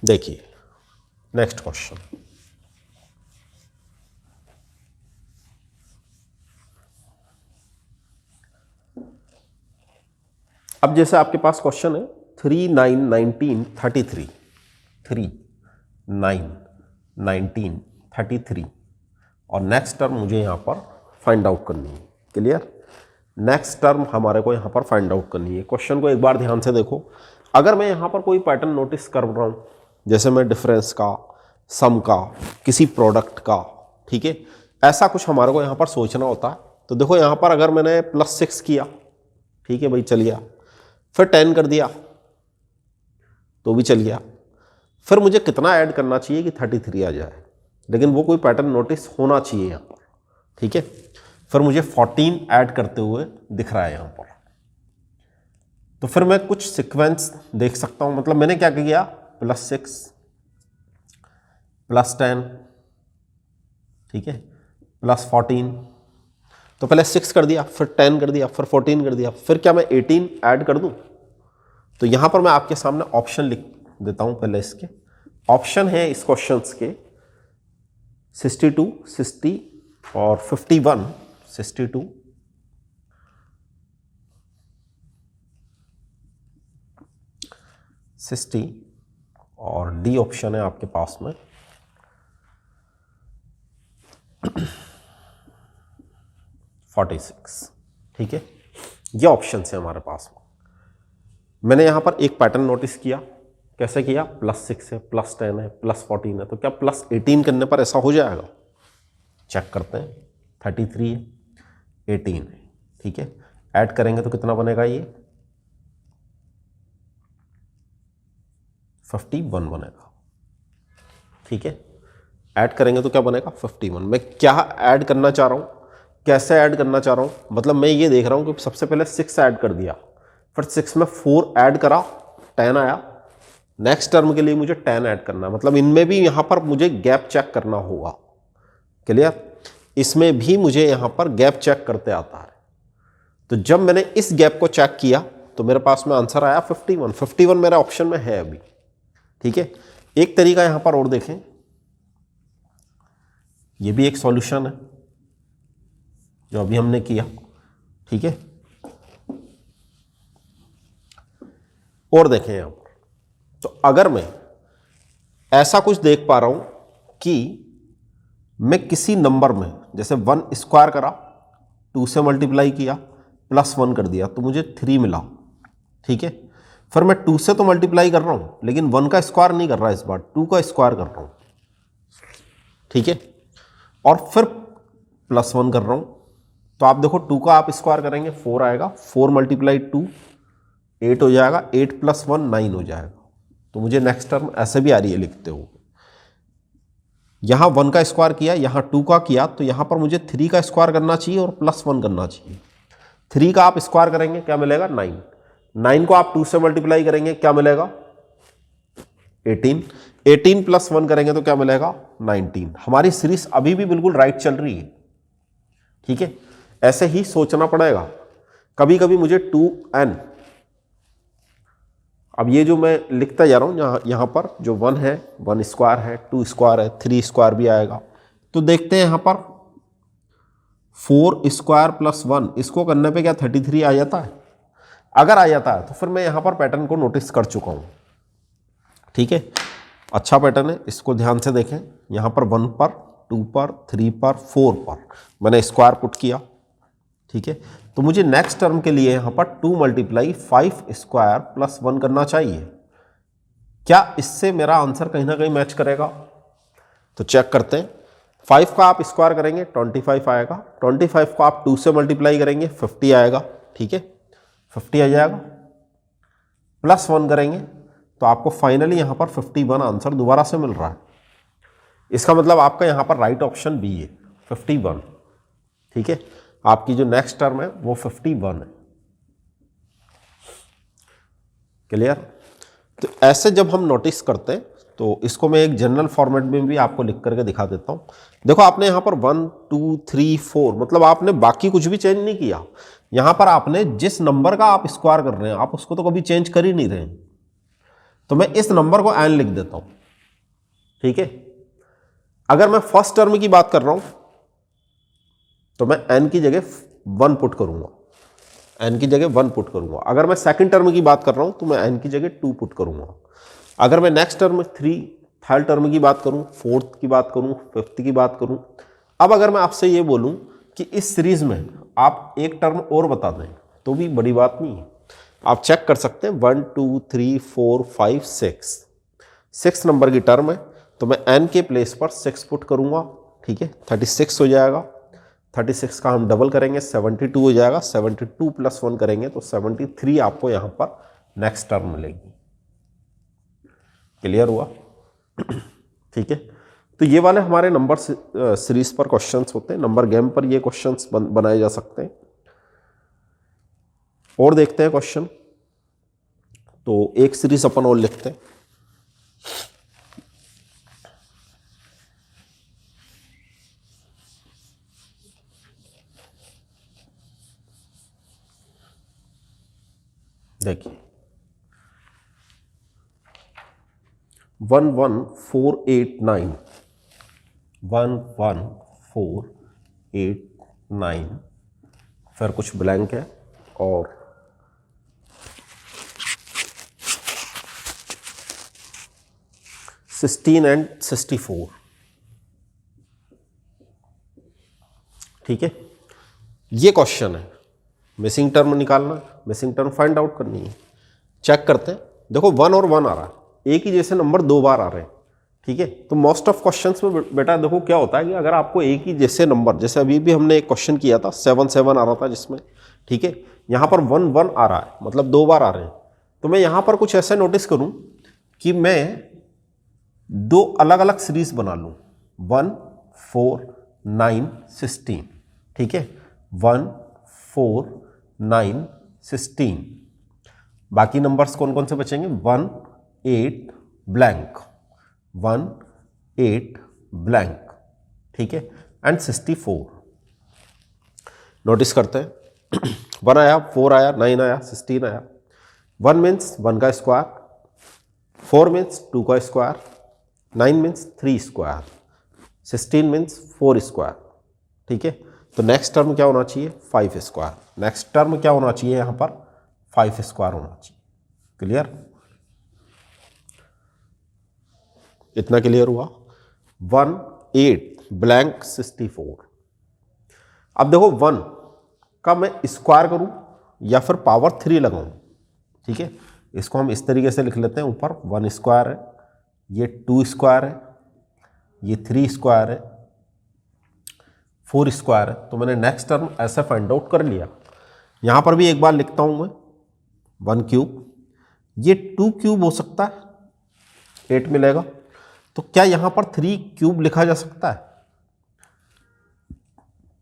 देखिए नेक्स्ट क्वेश्चन। अब जैसे आपके पास क्वेश्चन है 3, 9, 19, 33, 3, 9, 19, 33, और नेक्स्ट टर्म मुझे यहां पर फाइंड आउट करनी है। क्लियर? नेक्स्ट टर्म हमारे को यहां पर फाइंड आउट करनी है। क्वेश्चन को एक बार ध्यान से देखो। अगर मैं यहां पर कोई पैटर्न नोटिस कर रहा हूं, जैसे मैं डिफरेंस का, सम का, किसी प्रोडक्ट का, ठीक है, ऐसा कुछ हमारे को यहां पर सोचना होता है। तो देखो यहां पर अगर मैंने +6 किया, ठीक है भाई, चल गया, फिर 10 कर दिया तो भी चल गया, फिर मुझे कितना ऐड करना चाहिए कि 33 आ जाए, लेकिन वो कोई पैटर्न नोटिस होना चाहिए यहां पर। ठीक है, फिर मुझे 14 ऐड करते हुए दिख रहा है यहां पर, तो फिर मैं कुछ सीक्वेंस देख सकता हूं। मतलब मैंने क्या किया, +6, +10, ठीक है, +14, तो पहले 6 कर दिया, फिर 10 कर दिया, फिर 14 कर दिया, फिर क्या मैं 18 ऐड कर दूं? तो यहां पर मैं आपके सामने ऑप्शन लिख देता हूं। पहले इसके ऑप्शन है इस क्वेश्चन के 62, 60 और 51, 62, 60, और डी ऑप्शन है आपके पास में 46। ठीक है, ये ऑप्शन है हमारे पास। मैंने यहाँ पर एक पैटर्न नोटिस किया, कैसे किया, +6 है, +10 है, +14 है, तो क्या +18 करने पर ऐसा हो जाएगा? चेक करते हैं। 33 है, 18 है, ठीक है, ऐड करेंगे तो कितना बनेगा? ये 51 बनेगा। ठीक है, ऐड करेंगे तो क्या बनेगा? 51। मैं क्या ऐड करना चाह रहा हूँ, कैसे ऐड करना चाह रहा हूँ? मतलब मैं ये देख रहा हूँ कि सबसे पहले 6 ऐड कर दिया, फिर 6 में 4 ऐड करा, 10 आया। नेक्स्ट टर्म के लिए मुझे 10 ऐड करना है, मतलब इनमें भी यहाँ पर मुझे गैप चेक करना होगा। क्लियर? इसमें भी मुझे यहाँ पर गैप चेक करते आता है। तो जब मैंने इस गैप को चेक किया तो मेरे पास में आंसर आया 51। 51 मेरे ऑप्शन में है अभी। ठीक है, एक तरीका यहाँ पर और देखें, ये भी एक सॉल्यूशन है जो अभी हमने किया। ठीक है, और देखें यहाँ पर, तो अगर मैं ऐसा कुछ देख पा रहा हूं कि मैं किसी नंबर में जैसे 1 स्क्वायर करा, 2 से मल्टीप्लाई किया, +1 कर दिया तो मुझे 3 मिला। ठीक है, फिर मैं 2 से तो मल्टीप्लाई कर रहा हूं लेकिन 1 का स्क्वायर नहीं कर रहा, इस बार 2 का स्क्वायर कर रहा हूं। ठीक है, और फिर +1 कर रहा हूं, तो आप देखो 2 का आप स्क्वायर करेंगे 4 आएगा, 4 × 2 8 हो जाएगा, 8 + 1 9 हो जाएगा। तो मुझे नेक्स्ट टर्म ऐसे भी आ रही है, लिखते हो। यहां 1 का स्क्वायर किया, यहां 2 का किया, तो यहां पर मुझे 3 का स्क्वायर करना चाहिए और +1 करना चाहिए। 3 का आप स्क्वायर करेंगे क्या मिलेगा? 9। 9 को आप 2 से मल्टीप्लाई करेंगे क्या मिलेगा? 18। 18 + 1 करेंगे तो क्या मिलेगा? 19। हमारी सीरीज अभी भी बिल्कुल राइट चल रही है। ठीक है, ऐसे ही सोचना पड़ेगा। कभी कभी मुझे 2n, अब ये जो मैं लिखता जा रहा हूँ यहाँ पर जो 1 है, 1 स्क्वायर है, 2 स्क्वायर है, 3 स्क्वायर भी आएगा। तो देखते हैं यहाँ पर 4 स्क्वायर + 1, इसको करने पे क्या 33 आ जाता है? अगर आ जाता है तो फिर मैं यहाँ पर पैटर्न को नोटिस कर चुका हूँ। ठीक है, अच्छा पैटर्न है, इसको ध्यान से देखें। यहाँ पर 1 पर, 2 पर, 3 पर, 4 पर मैंने स्क्वायर पुट किया। ठीक है, तो मुझे नेक्स्ट टर्म के लिए यहां पर 2 × 5 स्क्वायर + 1 करना चाहिए। क्या इससे मेरा आंसर कहीं ना कहीं मैच करेगा? तो चेक करते हैं। 5 का आप स्क्वायर करेंगे 25 आएगा, 25 को आप 2 से मल्टीप्लाई करेंगे 50 आएगा। ठीक है, 50 आ जाएगा, +1 करेंगे तो आपको फाइनली यहां पर 51 आंसर दोबारा से मिल रहा है। इसका मतलब आपका यहां पर राइट ऑप्शन बी है, 51। ठीक है, आपकी जो नेक्स्ट टर्म है वो 51 है। क्लियर? तो ऐसे जब हम नोटिस करते हैं तो इसको मैं एक जनरल फॉर्मेट में भी आपको लिख करके दिखा देता हूं। देखो आपने यहां पर 1 2 3 4, मतलब आपने बाकी कुछ भी चेंज नहीं किया। यहां पर आपने जिस नंबर का आप स्क्वायर कर रहे हैं आप उसको तो कभी चेंज कर ही नहीं रहे। तो मैं इस नंबर को n लिख देता हूं। ठीक है, अगर मैं फर्स्ट टर्म की बात कर रहा हूं तो मैं n की जगह 1 पुट करूंगा, n की जगह 1 पुट करूंगा। अगर मैं सेकंड टर्म की बात कर रहा हूं तो मैं n की जगह 2 पुट करूंगा। अगर मैं नेक्स्ट टर्म 3, थर्ड टर्म की बात करूं, फोर्थ की बात करूं, फिफ्थ की बात करूं। अब अगर मैं आपसे ये बोलूं कि इस सीरीज में आप एक टर्म और बता दें तो भी बड़ी बात नहीं है। आप चेक कर सकते हैं 1 2 3 4 5 6 नंबर की टर्म है, तो मैं n के प्लेस पर 6 पुट करूंगा। ठीक है, 36 हो जाएगा। 36 का हम डबल करेंगे 72 हो जाएगा। 72 + 1 करेंगे तो 73 आपको यहां पर नेक्स्ट टर्म मिलेगी। क्लियर हुआ? ठीक है, तो ये वाले हमारे नंबर सीरीज पर क्वेश्चंस होते हैं। नंबर गेम पर ये क्वेश्चंस बनाए जा सकते हैं। और देखते हैं क्वेश्चन, तो एक सीरीज अपन और लिखते हैं। देखिए 11489, 11489, फिर कुछ ब्लैंक है और 16 and 64। ठीक है, ये क्वेश्चन है, मिसिंग टर्म निकालना, मिसिंग टर्म फाइंड आउट करनी है। चेक करते हैं, देखो 1 और 1 आ रहा है, एक ही जैसे नंबर 2 बार आ रहे हैं, ठीक है। तो मोस्ट ऑफ क्वेश्चंस में बेटा देखो क्या होता है कि अगर आपको एक ही जैसे नंबर, जैसे अभी भी हमने एक क्वेश्चन किया था 7 7 आ रहा था जिसमें, ठीक है, यहाँ पर 1 1 आ रहा है, मतलब 2 बार आ रहे हैं। तो मैं यहाँ पर कुछ ऐसा नोटिस करूँ कि मैं 2 अलग अलग सीरीज बना लूँ, 1 4 9 16, ठीक है, 1 4 9 16। बाकी नंबर्स कौन कौन से बचेंगे, 1 8 ब्लैंक, 1 8 ब्लैंक, ठीक है, एंड 64। नोटिस करते हैं 1 आया, 4 आया, 9 आया, 16 आया। 1 मीन्स 1 का स्क्वायर, 4 मीन्स 2 का square, 9 means 3 square, 16 means 4 square, ठीक है। तो नेक्स्ट टर्म क्या होना चाहिए, 5 स्क्वायर। नेक्स्ट टर्म क्या होना चाहिए यहाँ पर, 5 स्क्वायर होना चाहिए। क्लियर, इतना क्लियर हुआ। 1 8 ब्लैंक 64। अब देखो 1 का मैं स्क्वायर करूं या फिर पावर 3 लगाऊं, ठीक है। इसको हम इस तरीके से लिख लेते हैं, ऊपर 1 स्क्वायर है, ये 2 स्क्वायर है, ये 3 स्क्वायर है, 4 स्क्वायर है। तो मैंने नेक्स्ट टर्म ऐसे फाइंड आउट कर लिया। यहां पर भी एक बार लिखता हूं मैं 1 क्यूब, ये 2 क्यूब हो सकता है, 8 मिलेगा। तो क्या यहां पर 3 क्यूब लिखा जा सकता है,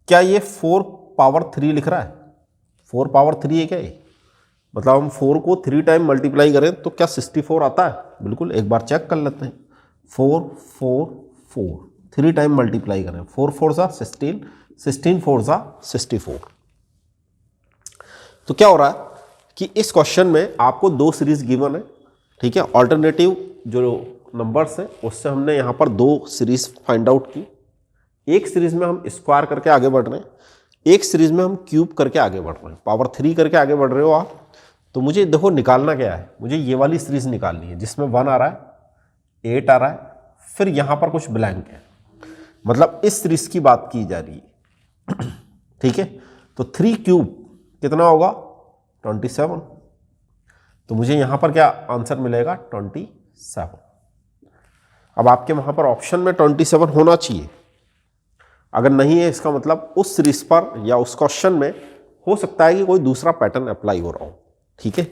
क्या ये 4 पावर 3 लिख रहा है, 4 पावर 3 है क्या ये, मतलब हम 4 को 3 टाइम मल्टीप्लाई करें तो क्या 64 आता है, बिल्कुल एक बार चेक कर लेते हैं। 4 4 4 3 टाइम मल्टीप्लाई करें, 4 4 सा 16, 16 4 सा 64। तो क्या हो रहा है कि इस क्वेश्चन में आपको 2 सीरीज गिवन है, ठीक है। ऑल्टरनेटिव जो नंबर्स हैं उससे हमने यहाँ पर 2 सीरीज फाइंड आउट की। एक सीरीज में हम स्क्वायर करके आगे बढ़ रहे हैं, एक सीरीज में हम क्यूब करके आगे बढ़ रहे हैं, पावर 3 करके आगे बढ़ रहे हो आप। तो मुझे देखो निकालना क्या है, मुझे ये वाली सीरीज निकालनी है जिसमें 1 आ रहा है, 8 आ रहा है, फिर यहाँ पर कुछ ब्लैंक है, मतलब इस सीरीज की बात की जा रही है, ठीक है। तो 3 क्यूब कितना होगा, 27। तो मुझे यहाँ पर क्या आंसर मिलेगा, 27। अब आपके वहाँ पर ऑप्शन में 27 होना चाहिए, अगर नहीं है इसका मतलब उस सीरीज पर या उस क्वेश्चन में हो सकता है कि कोई दूसरा पैटर्न अप्लाई हो रहा हो, ठीक है,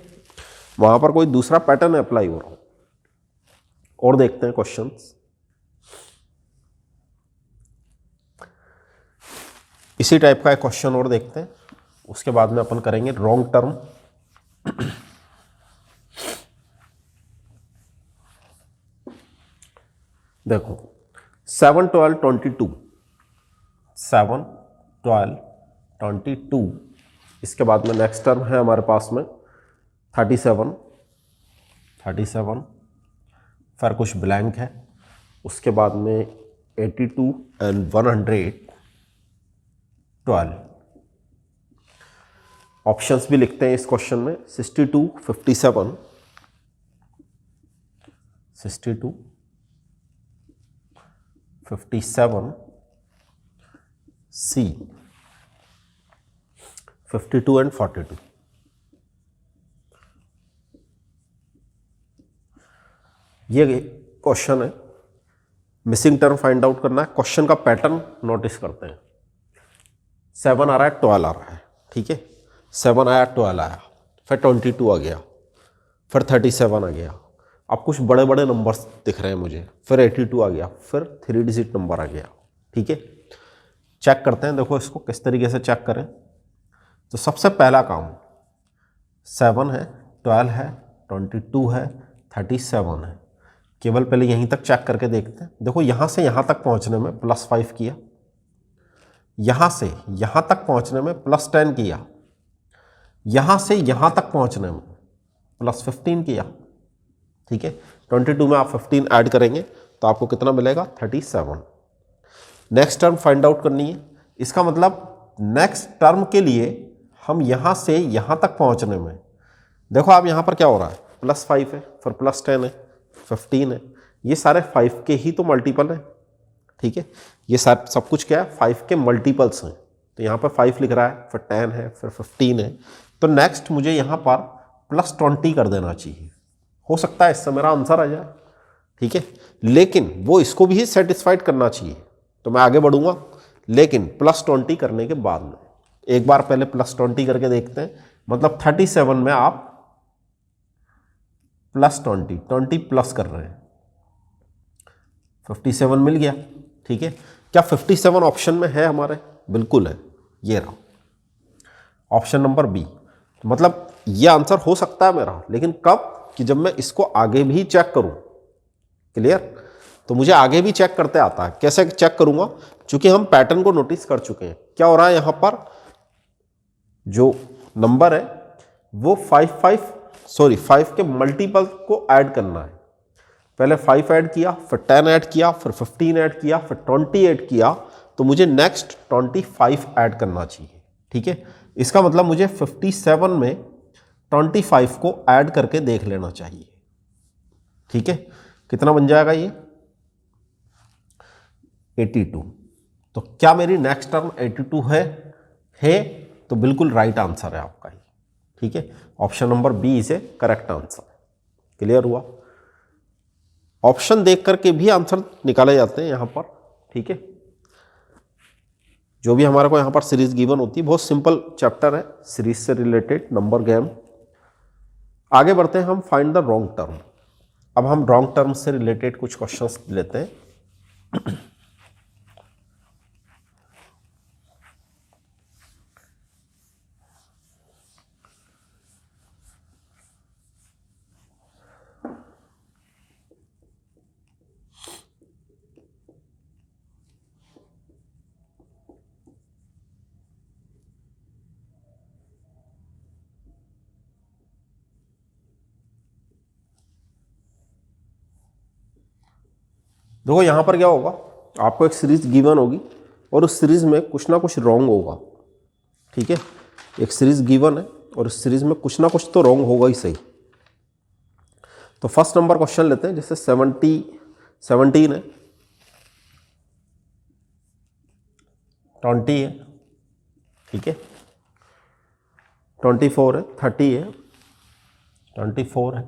वहां पर कोई दूसरा पैटर्न अप्लाई हो रहा हो। और देखते हैं क्वेश्चंस। इसी टाइप का एक क्वेश्चन और देखते हैं, उसके बाद में अपन करेंगे रॉन्ग टर्म। देखो 7 12 22, 7 12 22, इसके बाद में नेक्स्ट टर्म है हमारे पास में 37, 37, फिर कुछ ब्लैंक है, उसके बाद में 82 एंड 112। ऑप्शंस भी लिखते हैं इस क्वेश्चन में, 62 57, 62 57, सी 52 एंड 42। ये क्वेश्चन है, मिसिंग टर्म फाइंड आउट करना है। क्वेश्चन का पैटर्न नोटिस करते हैं, 7 आ रहा है, 12 आ रहा है, ठीक है, 7 आया, 12 आया, फिर 22 आ गया, फिर 37 आ गया। अब कुछ बड़े बड़े नंबर्स दिख रहे हैं मुझे, फिर 82 आ गया, फिर 3 डिजिट नंबर आ गया, ठीक है। चेक करते हैं, देखो इसको किस तरीके से चेक करें। तो सबसे पहला काम 7 है, 12 है, 22 है, 37 है। केवल पहले यहीं तक चेक करके देखते हैं। देखो यहाँ से यहाँ तक पहुँचने में +5 किया, यहाँ से यहाँ तक पहुँचने में +10 किया, यहाँ से यहाँ तक पहुँचने में +15 किया, ठीक है। 22 में आप 15 ऐड करेंगे तो आपको कितना मिलेगा, 37। नेक्स्ट टर्म फाइंड आउट करनी है। इसका मतलब नेक्स्ट टर्म के लिए हम यहाँ से यहाँ तक पहुँचने में, देखो आप यहाँ पर क्या हो रहा है, +5 है, फिर +10 है, 15 है, ये सारे 5 के ही तो मल्टीपल हैं, ठीक है। ये सब कुछ क्या है, 5 के मल्टीपल्स हैं, तो यहाँ पर 5 लिख रहा है, फिर 10 है, फिर 15 है। तो नेक्स्ट मुझे यहाँ पर +20 कर देना चाहिए। हो सकता है इससे मेरा आंसर आ जाए, ठीक है, लेकिन वो इसको भी सेटिस्फाइड करना चाहिए। तो मैं आगे बढ़ूंगा, लेकिन +20 करने के बाद में एक बार पहले +20 करके देखते हैं। मतलब 37 में आप +20 प्लस कर रहे हैं, 57 मिल गया, ठीक है। क्या 57 ऑप्शन में है हमारे? बिल्कुल है, ये रहा ऑप्शन नंबर बी। मतलब ये आंसर हो सकता है मेरा, लेकिन कब? कि जब मैं इसको आगे भी चेक करूं। क्लियर? तो मुझे आगे भी चेक करते आता है। कैसे चेक करूंगा? क्योंकि हम पैटर्न को नोटिस कर चुके हैं। क्या हो रहा है यहां पर? जो नंबर है वो 5 के मल्टीपल को ऐड करना है। पहले 5 ऐड किया, फिर 10 ऐड किया, फिर 15 ऐड किया, फिर 20 ऐड किया, तो मुझे नेक्स्ट 25 ऐड करना चाहिए, ठीक है। इसका मतलब मुझे 57 में 25 को ऐड करके देख लेना चाहिए, ठीक है। कितना बन जाएगा ये? 82। तो क्या मेरी नेक्स्ट टर्म 82 है? तो बिल्कुल राइट आंसर है आपका ही, ठीक है। Option number B is a correct answer. Clear हुआ? ऑप्शन देख करके भी आंसर निकाले जाते हैं यहां पर, ठीक है। जो भी हमारे को यहां पर सीरीज गिवन होती है, बहुत सिंपल चैप्टर है सीरीज से रिलेटेड, नंबर गेम। आगे बढ़ते हैं हम, फाइंड द रॉन्ग टर्म। अब हम रॉन्ग टर्म से रिलेटेड कुछ क्वेश्चंस लेते हैं। देखो यहां पर क्या होगा, आपको एक सीरीज गिवन होगी और उस सीरीज में कुछ ना कुछ रॉन्ग होगा, ठीक है। एक सीरीज गिवन है और उस सीरीज में कुछ ना कुछ तो रॉन्ग होगा ही सही। तो फर्स्ट नंबर क्वेश्चन लेते हैं, जैसे 17 है, 20 है, ठीक है, 24 है, 30 है, 24 है,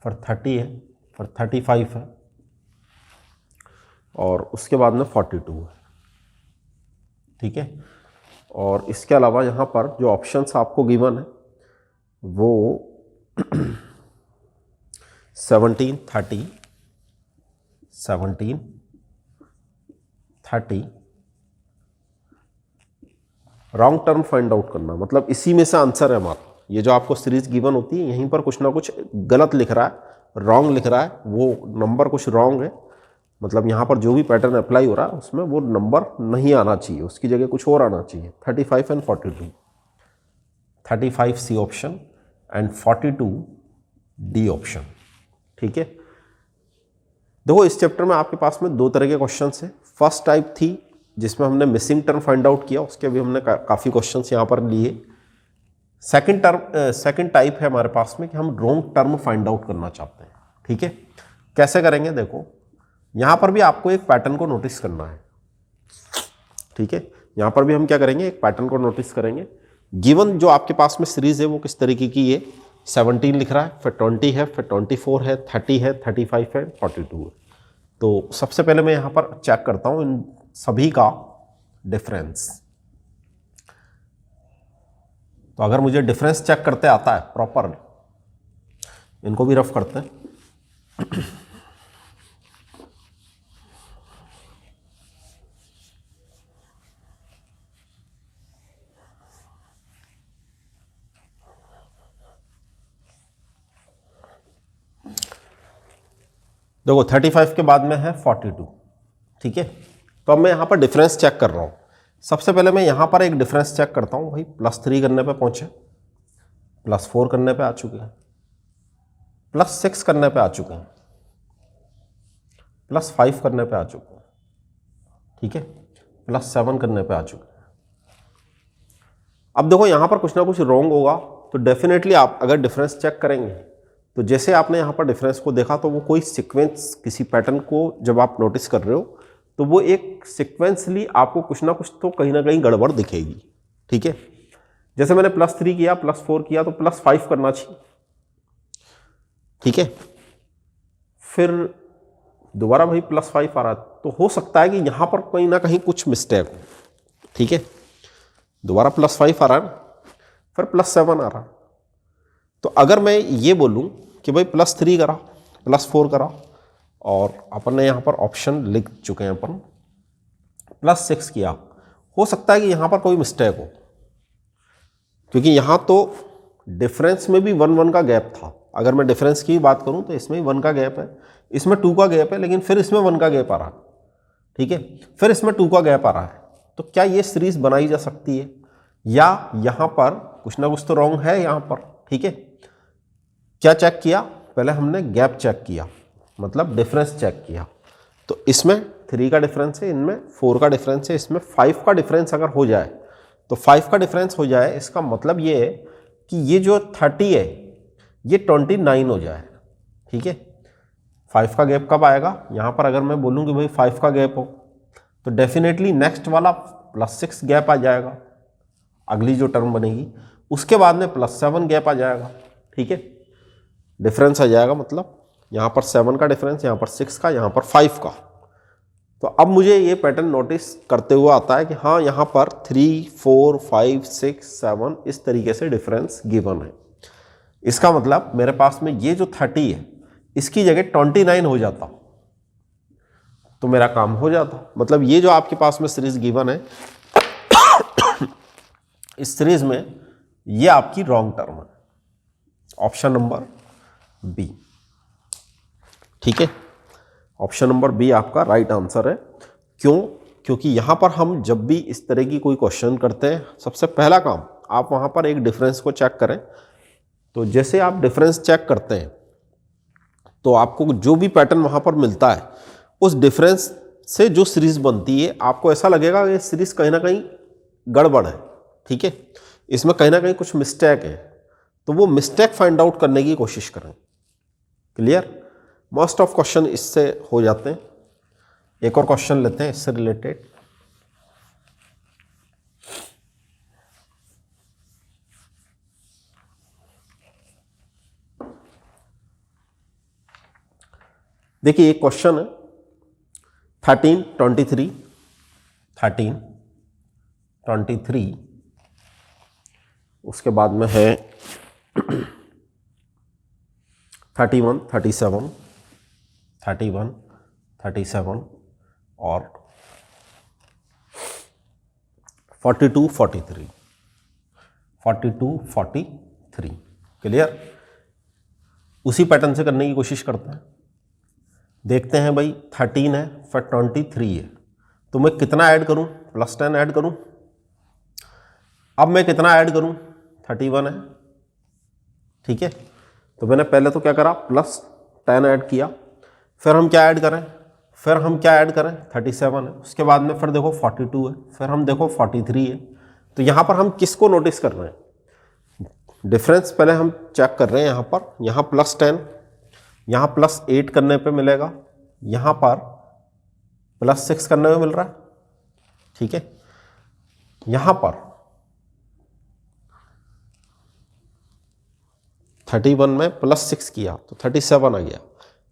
फिर 30 है, फिर 35 है, और उसके बाद में 42 है, ठीक है। और इसके अलावा यहाँ पर जो ऑप्शंस आपको गिवन है वो 17, 30, 17, 30, रॉन्ग टर्म फाइंड आउट करना, मतलब इसी में से आंसर है हमारा। ये जो आपको सीरीज गिवन होती है, यहीं पर कुछ ना कुछ गलत लिख रहा है, रॉन्ग लिख रहा है, वो नंबर कुछ रॉन्ग है। मतलब यहाँ पर जो भी पैटर्न अप्लाई हो रहा है उसमें वो नंबर नहीं आना चाहिए, उसकी जगह कुछ और आना चाहिए। 35 and 42, 35 C option and 42 D option, ठीक है। देखो इस चैप्टर में आपके पास में दो तरह के क्वेश्चंस हैं। फर्स्ट टाइप थी जिसमें हमने मिसिंग टर्म फाइंड आउट किया, उसके भी हमने काफ़ी क्वेश्चंस यहाँ पर लिए। सेकंड टाइप है हमारे पास में कि हम रॉन्ग टर्म फाइंड आउट करना चाहते हैं, ठीक है। कैसे करेंगे? देखो यहां पर भी आपको एक पैटर्न को नोटिस करना है, ठीक है। यहां पर भी हम क्या करेंगे? एक पैटर्न को नोटिस करेंगे। गिवन जो आपके पास में सीरीज है वो किस तरीके की है? 17 लिख रहा है, फिर 20 है, फिर 24 है, 30 है, 35 है, 42 है। तो सबसे पहले मैं यहां पर चेक करता हूं इन सभी का डिफरेंस। तो अगर मुझे डिफरेंस चेक करते आता है प्रॉपर, इनको भी रफ करते हैं। देखो 35 के बाद में है 42, ठीक है। तो अब मैं यहाँ पर डिफरेंस चेक कर रहा हूँ। सबसे पहले मैं यहाँ पर एक डिफरेंस चेक करता हूँ। भाई +3 करने पे पहुँचे, +4 करने पे आ चुके हैं, +6 करने पे आ चुके हैं, +5 करने पे आ चुके हैं, ठीक है, +7 करने पे आ चुके हैं। अब देखो यहाँ पर कुछ ना कुछ रॉन्ग होगा, तो डेफिनेटली आप अगर डिफरेंस चेक करेंगे तो जैसे आपने यहाँ पर डिफरेंस को देखा तो वो कोई सीक्वेंस, किसी पैटर्न को जब आप नोटिस कर रहे हो तो वो एक सिक्वेंसली आपको कुछ ना कुछ तो कहीं ना कहीं गड़बड़ दिखेगी, ठीक है। जैसे मैंने +3 किया, +4 किया, तो +5 करना चाहिए, ठीक है। फिर दोबारा भाई +5 आ रहा है, तो हो सकता है कि यहां पर कहीं ना कहीं कुछ मिस्टेक हो, ठीक है। दोबारा +5 आ रहा है, फिर +7 आ रहा है। तो अगर मैं ये बोलूं कि भाई +3 करा, +4 करा, और अपन ने यहां पर ऑप्शन लिख चुके हैं अपन, +6 किया, हो सकता है कि यहां पर कोई मिस्टेक हो, क्योंकि यहां तो डिफरेंस में भी 1 का गैप था। अगर मैं डिफरेंस की बात करूं तो इसमें 1 का गैप है, इसमें 2 का गैप है, लेकिन फिर इसमें 1 का गैप आ रहा है, ठीक है। फिर इसमें 2 का गैप आ रहा है। तो क्या ये सीरीज बनाई जा सकती है, या यहां पर कुछ ना कुछ तो रॉन्ग है यहां पर, ठीक है। क्या चेक किया, पहले हमने गैप चेक किया, मतलब डिफरेंस चेक किया। तो इसमें 3 का डिफरेंस है, इनमें 4 का डिफरेंस है, इसमें 5 का डिफरेंस अगर हो जाए, तो 5 का डिफरेंस हो जाए, इसका मतलब ये है कि ये जो 30 है ये 29 हो जाए, ठीक है। 5 का गैप कब आएगा, यहां पर अगर मैं बोलूं कि भाई 5 का गैप हो, तो डेफिनेटली नेक्स्ट वाला +6 गैप आ जाएगा, अगली जो टर्म बनेगी। उसके बाद में +7 गैप आ जाएगा, ठीक है। डिफरेंस आ जाएगा, मतलब यहां पर 7 का डिफरेंस, यहां पर 6 का, यहां पर 5 का। तो अब मुझे ये पैटर्न नोटिस करते हुए आता है कि हाँ, यहाँ पर 3, 4, 5, 6, 7 इस तरीके से डिफरेंस गिवन है। इसका मतलब मेरे पास में ये जो 30 है, इसकी जगह 29 हो जाता तो मेरा काम हो जाता। मतलब ये जो आपके पास में सीरीज गिवन है, इस सीरीज में ये आपकी रॉन्ग टर्म है, ऑप्शन नंबर बी, ठीक है। ऑप्शन नंबर बी आपका राइट आंसर है। क्यों? क्योंकि यहां पर हम जब भी इस तरह की कोई क्वेश्चन करते हैं, सबसे पहला काम आप वहां पर एक डिफरेंस को चेक करें। तो जैसे आप डिफरेंस चेक करते हैं, तो आपको जो भी पैटर्न वहां पर मिलता है, उस डिफरेंस से जो सीरीज बनती है, आपको ऐसा लगेगा कि सीरीज कहीं ना कहीं गड़बड़ है, ठीक है, इसमें कहीं ना कहीं कुछ मिस्टेक है। तो वो मिस्टेक फाइंड आउट करने की कोशिश करें। क्लियर? मोस्ट ऑफ क्वेश्चन इससे हो जाते हैं। एक और क्वेश्चन लेते हैं इससे रिलेटेड। देखिए एक क्वेश्चन है 1323, उसके बाद में है 31, 37 और 42, 43। क्लियर? उसी पैटर्न से करने की कोशिश करते हैं। देखते हैं भाई 13 है, फिर 23 है, तो मैं कितना ऐड करूं, +10 ऐड करूं। अब मैं कितना ऐड करूं, 31 है, ठीक है। तो मैंने पहले तो क्या करा, +10 ऐड किया, फिर हम क्या ऐड करें, 37 है, उसके बाद में फिर देखो 42 है, फिर हम देखो 43 है। तो यहाँ पर हम किसको नोटिस कर रहे हैं, डिफरेंस पहले हम चेक कर रहे हैं। यहाँ पर, यहाँ +10, यहाँ +8 करने पे मिलेगा, यहाँ पर +6 करने में मिल रहा है, ठीक है। यहाँ पर 31 में +6 किया तो 37 आ गया।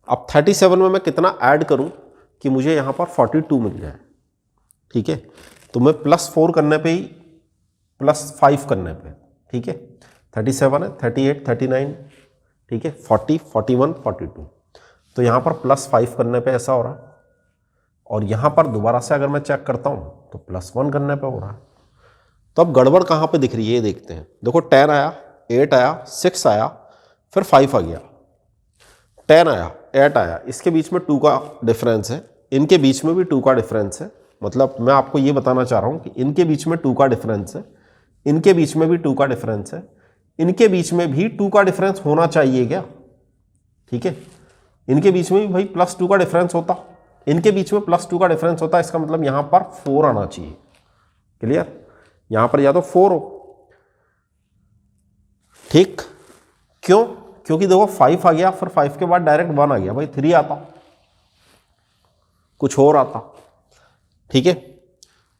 अब 37 में मैं कितना ऐड करूं कि मुझे यहाँ पर 42 मिल जाए, ठीक है। तो मैं +4 करने पे ही, +5 करने पे, ठीक है। 37 है, 38, 39, ठीक है, 40, 41, 42। तो यहाँ पर +5 करने पे ऐसा हो रहा है, और यहाँ पर दोबारा से अगर मैं चेक करता हूँ तो +1 करने पे हो रहा है। तो अब गड़बड़ कहाँ पे दिख रही है ये देखते हैं। देखो 10 आया, 8 आया, 6 आया, फिर 5 आ गया, 10 आया, 8 आया, इसके बीच में 2 का डिफरेंस है, इनके बीच में भी 2 का डिफरेंस है। मतलब मैं आपको ये बताना चाह रहा हूँ कि इनके बीच में 2 का डिफरेंस है, इनके बीच में भी 2 का डिफरेंस है, इनके बीच में भी 2 का डिफरेंस होना चाहिए क्या, ठीक है। इनके बीच में भी भाई +2 का डिफरेंस होता, इनके बीच में +2 का डिफरेंस होता, इसका मतलब यहाँ पर 4 आना चाहिए। क्लियर? यहाँ पर या तो 4 हो, ठीक। क्यों? क्योंकि देखो 5 आ गया, फिर 5 के बाद डायरेक्ट 1 आ गया, भाई 3 आता, कुछ और आता। ठीक है।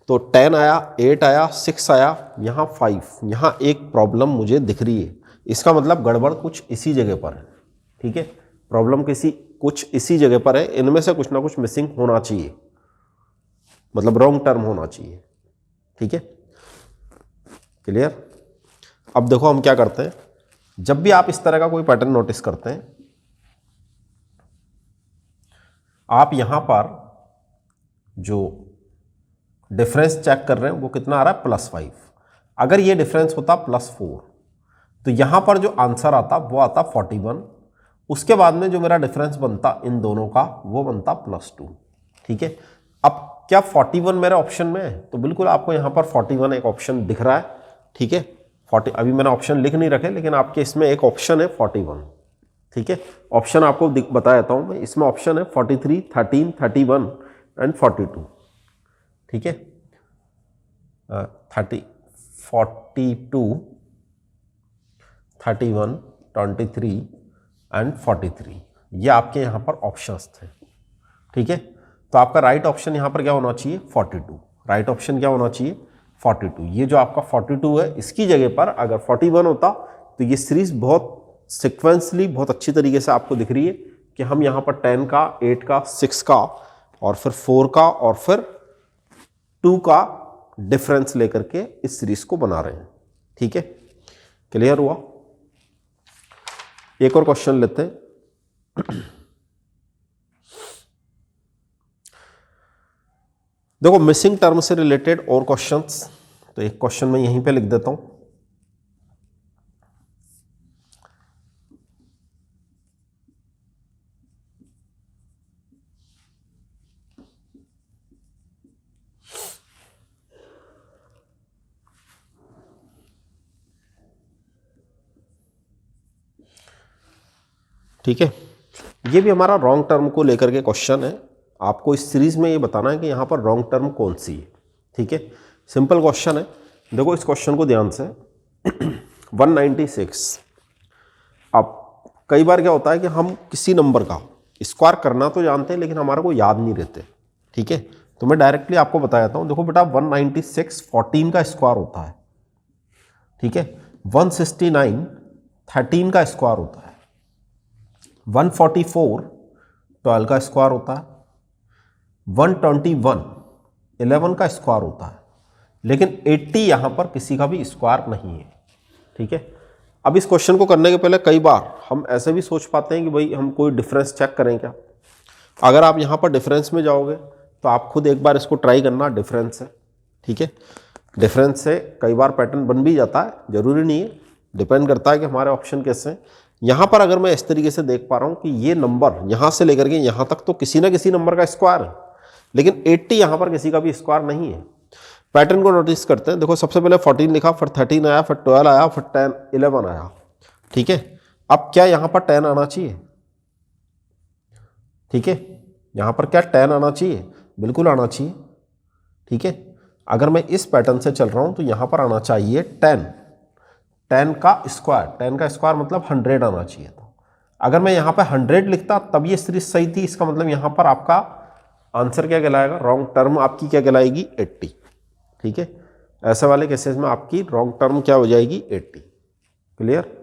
तो 10 आया, 8 आया, 6 आया, यहाँ 5, यहाँ एक प्रॉब्लम मुझे दिख रही है। इसका मतलब गड़बड़ कुछ इसी जगह पर है। ठीक है, प्रॉब्लम कुछ इसी जगह पर है, इनमें से कुछ ना कुछ मिसिंग होना चाहिए, मतलब रॉन्ग टर्म होना चाहिए। ठीक है, क्लियर। अब देखो हम क्या करते हैं, जब भी आप इस तरह का कोई पैटर्न नोटिस करते हैं, आप यहां पर जो डिफरेंस चेक कर रहे हैं वो कितना आ रहा है, +5। अगर ये डिफरेंस होता +4 तो यहां पर जो आंसर आता वो आता 41। उसके बाद में जो मेरा डिफरेंस बनता इन दोनों का वो बनता +2। ठीक है, अब क्या 41 मेरे ऑप्शन में है, तो बिल्कुल आपको यहां पर 41 एक ऑप्शन दिख रहा है। ठीक है, 40, अभी मैंने ऑप्शन लिख नहीं रखे, लेकिन आपके इसमें एक ऑप्शन है 41। ठीक है, ऑप्शन आपको बता देता हूं मैं, इसमें ऑप्शन है 43, 13, 31 एंड 42। ठीक है, 30, 42, 31, 23 एंड 43, ये आपके यहाँ पर ऑप्शंस थे। ठीक है, तो आपका राइट ऑप्शन यहाँ पर क्या होना चाहिए, 42। राइट ऑप्शन क्या होना चाहिए, 42। ये जो आपका 42 है, इसकी जगह पर अगर 41 होता तो ये सीरीज बहुत सिक्वेंसली बहुत अच्छी तरीके से आपको दिख रही है कि हम यहाँ पर 10 का, 8 का, 6 का और फिर 4 का और फिर 2 का डिफरेंस लेकर के इस सीरीज को बना रहे हैं। ठीक है, क्लियर हुआ। एक और क्वेश्चन लेते हैं। देखो मिसिंग टर्म से रिलेटेड और क्वेश्चंस, तो एक क्वेश्चन मैं यहीं पे लिख देता हूं। ठीक है, ये भी हमारा रॉन्ग टर्म को लेकर के क्वेश्चन है। आपको इस सीरीज में ये बताना है कि यहां पर रॉन्ग टर्म कौन सी है। ठीक है, सिंपल क्वेश्चन है। देखो इस क्वेश्चन को ध्यान से 196। अब कई बार क्या होता है कि हम किसी नंबर का स्क्वायर करना तो जानते हैं लेकिन हमारे को याद नहीं रहते। ठीक है, तो मैं डायरेक्टली आपको बता देता हूं। देखो बेटा 196 14 का स्क्वायर होता है। ठीक है, 169 13 का स्क्वायर होता है, 144 12 का स्क्वायर होता है, 121 11 का स्क्वायर होता है, लेकिन 80 यहां पर किसी का भी स्क्वायर नहीं है। ठीक है, अब इस क्वेश्चन को करने के पहले कई बार हम ऐसे भी सोच पाते हैं कि भाई हम कोई डिफरेंस चेक करें क्या। अगर आप यहां पर डिफरेंस में जाओगे तो आप खुद एक बार इसको ट्राई करना, डिफरेंस से। ठीक है, डिफरेंस से कई बार पैटर्न बन भी जाता है, जरूरी नहीं है, डिपेंड करता है कि हमारे ऑप्शन कैसे हैं। यहां पर अगर मैं इस तरीके से देख पा रहा हूं कि ये नंबर यहां से लेकर के यहां तक तो किसी ना किसी नंबर का स्क्वायर है, लेकिन 80 यहां पर किसी का भी स्क्वायर नहीं है। पैटर्न को नोटिस करते हैं। देखो सबसे पहले 14 लिखा, फिर 13 आया, फिर 12 आया, फिर 10 11 आया। ठीक है, अब क्या यहां पर 10 आना चाहिए। ठीक है, यहां पर क्या 10 आना चाहिए, बिल्कुल आना चाहिए। ठीक है, अगर मैं इस पैटर्न से चल रहा हूं तो यहां पर आना चाहिए 10 का स्क्वायर। 10 का स्क्वायर मतलब 100 आना चाहिए था। अगर मैं यहां पर 100 लिखता तब ये सीरीज सही थी। इसका मतलब यहां पर आपका आंसर क्या कहलाएगा, रॉन्ग टर्म आपकी क्या कहलाएगी, 80। ठीक है, ऐसे वाले केसेस में आपकी रॉन्ग टर्म क्या हो जाएगी, 80। क्लियर।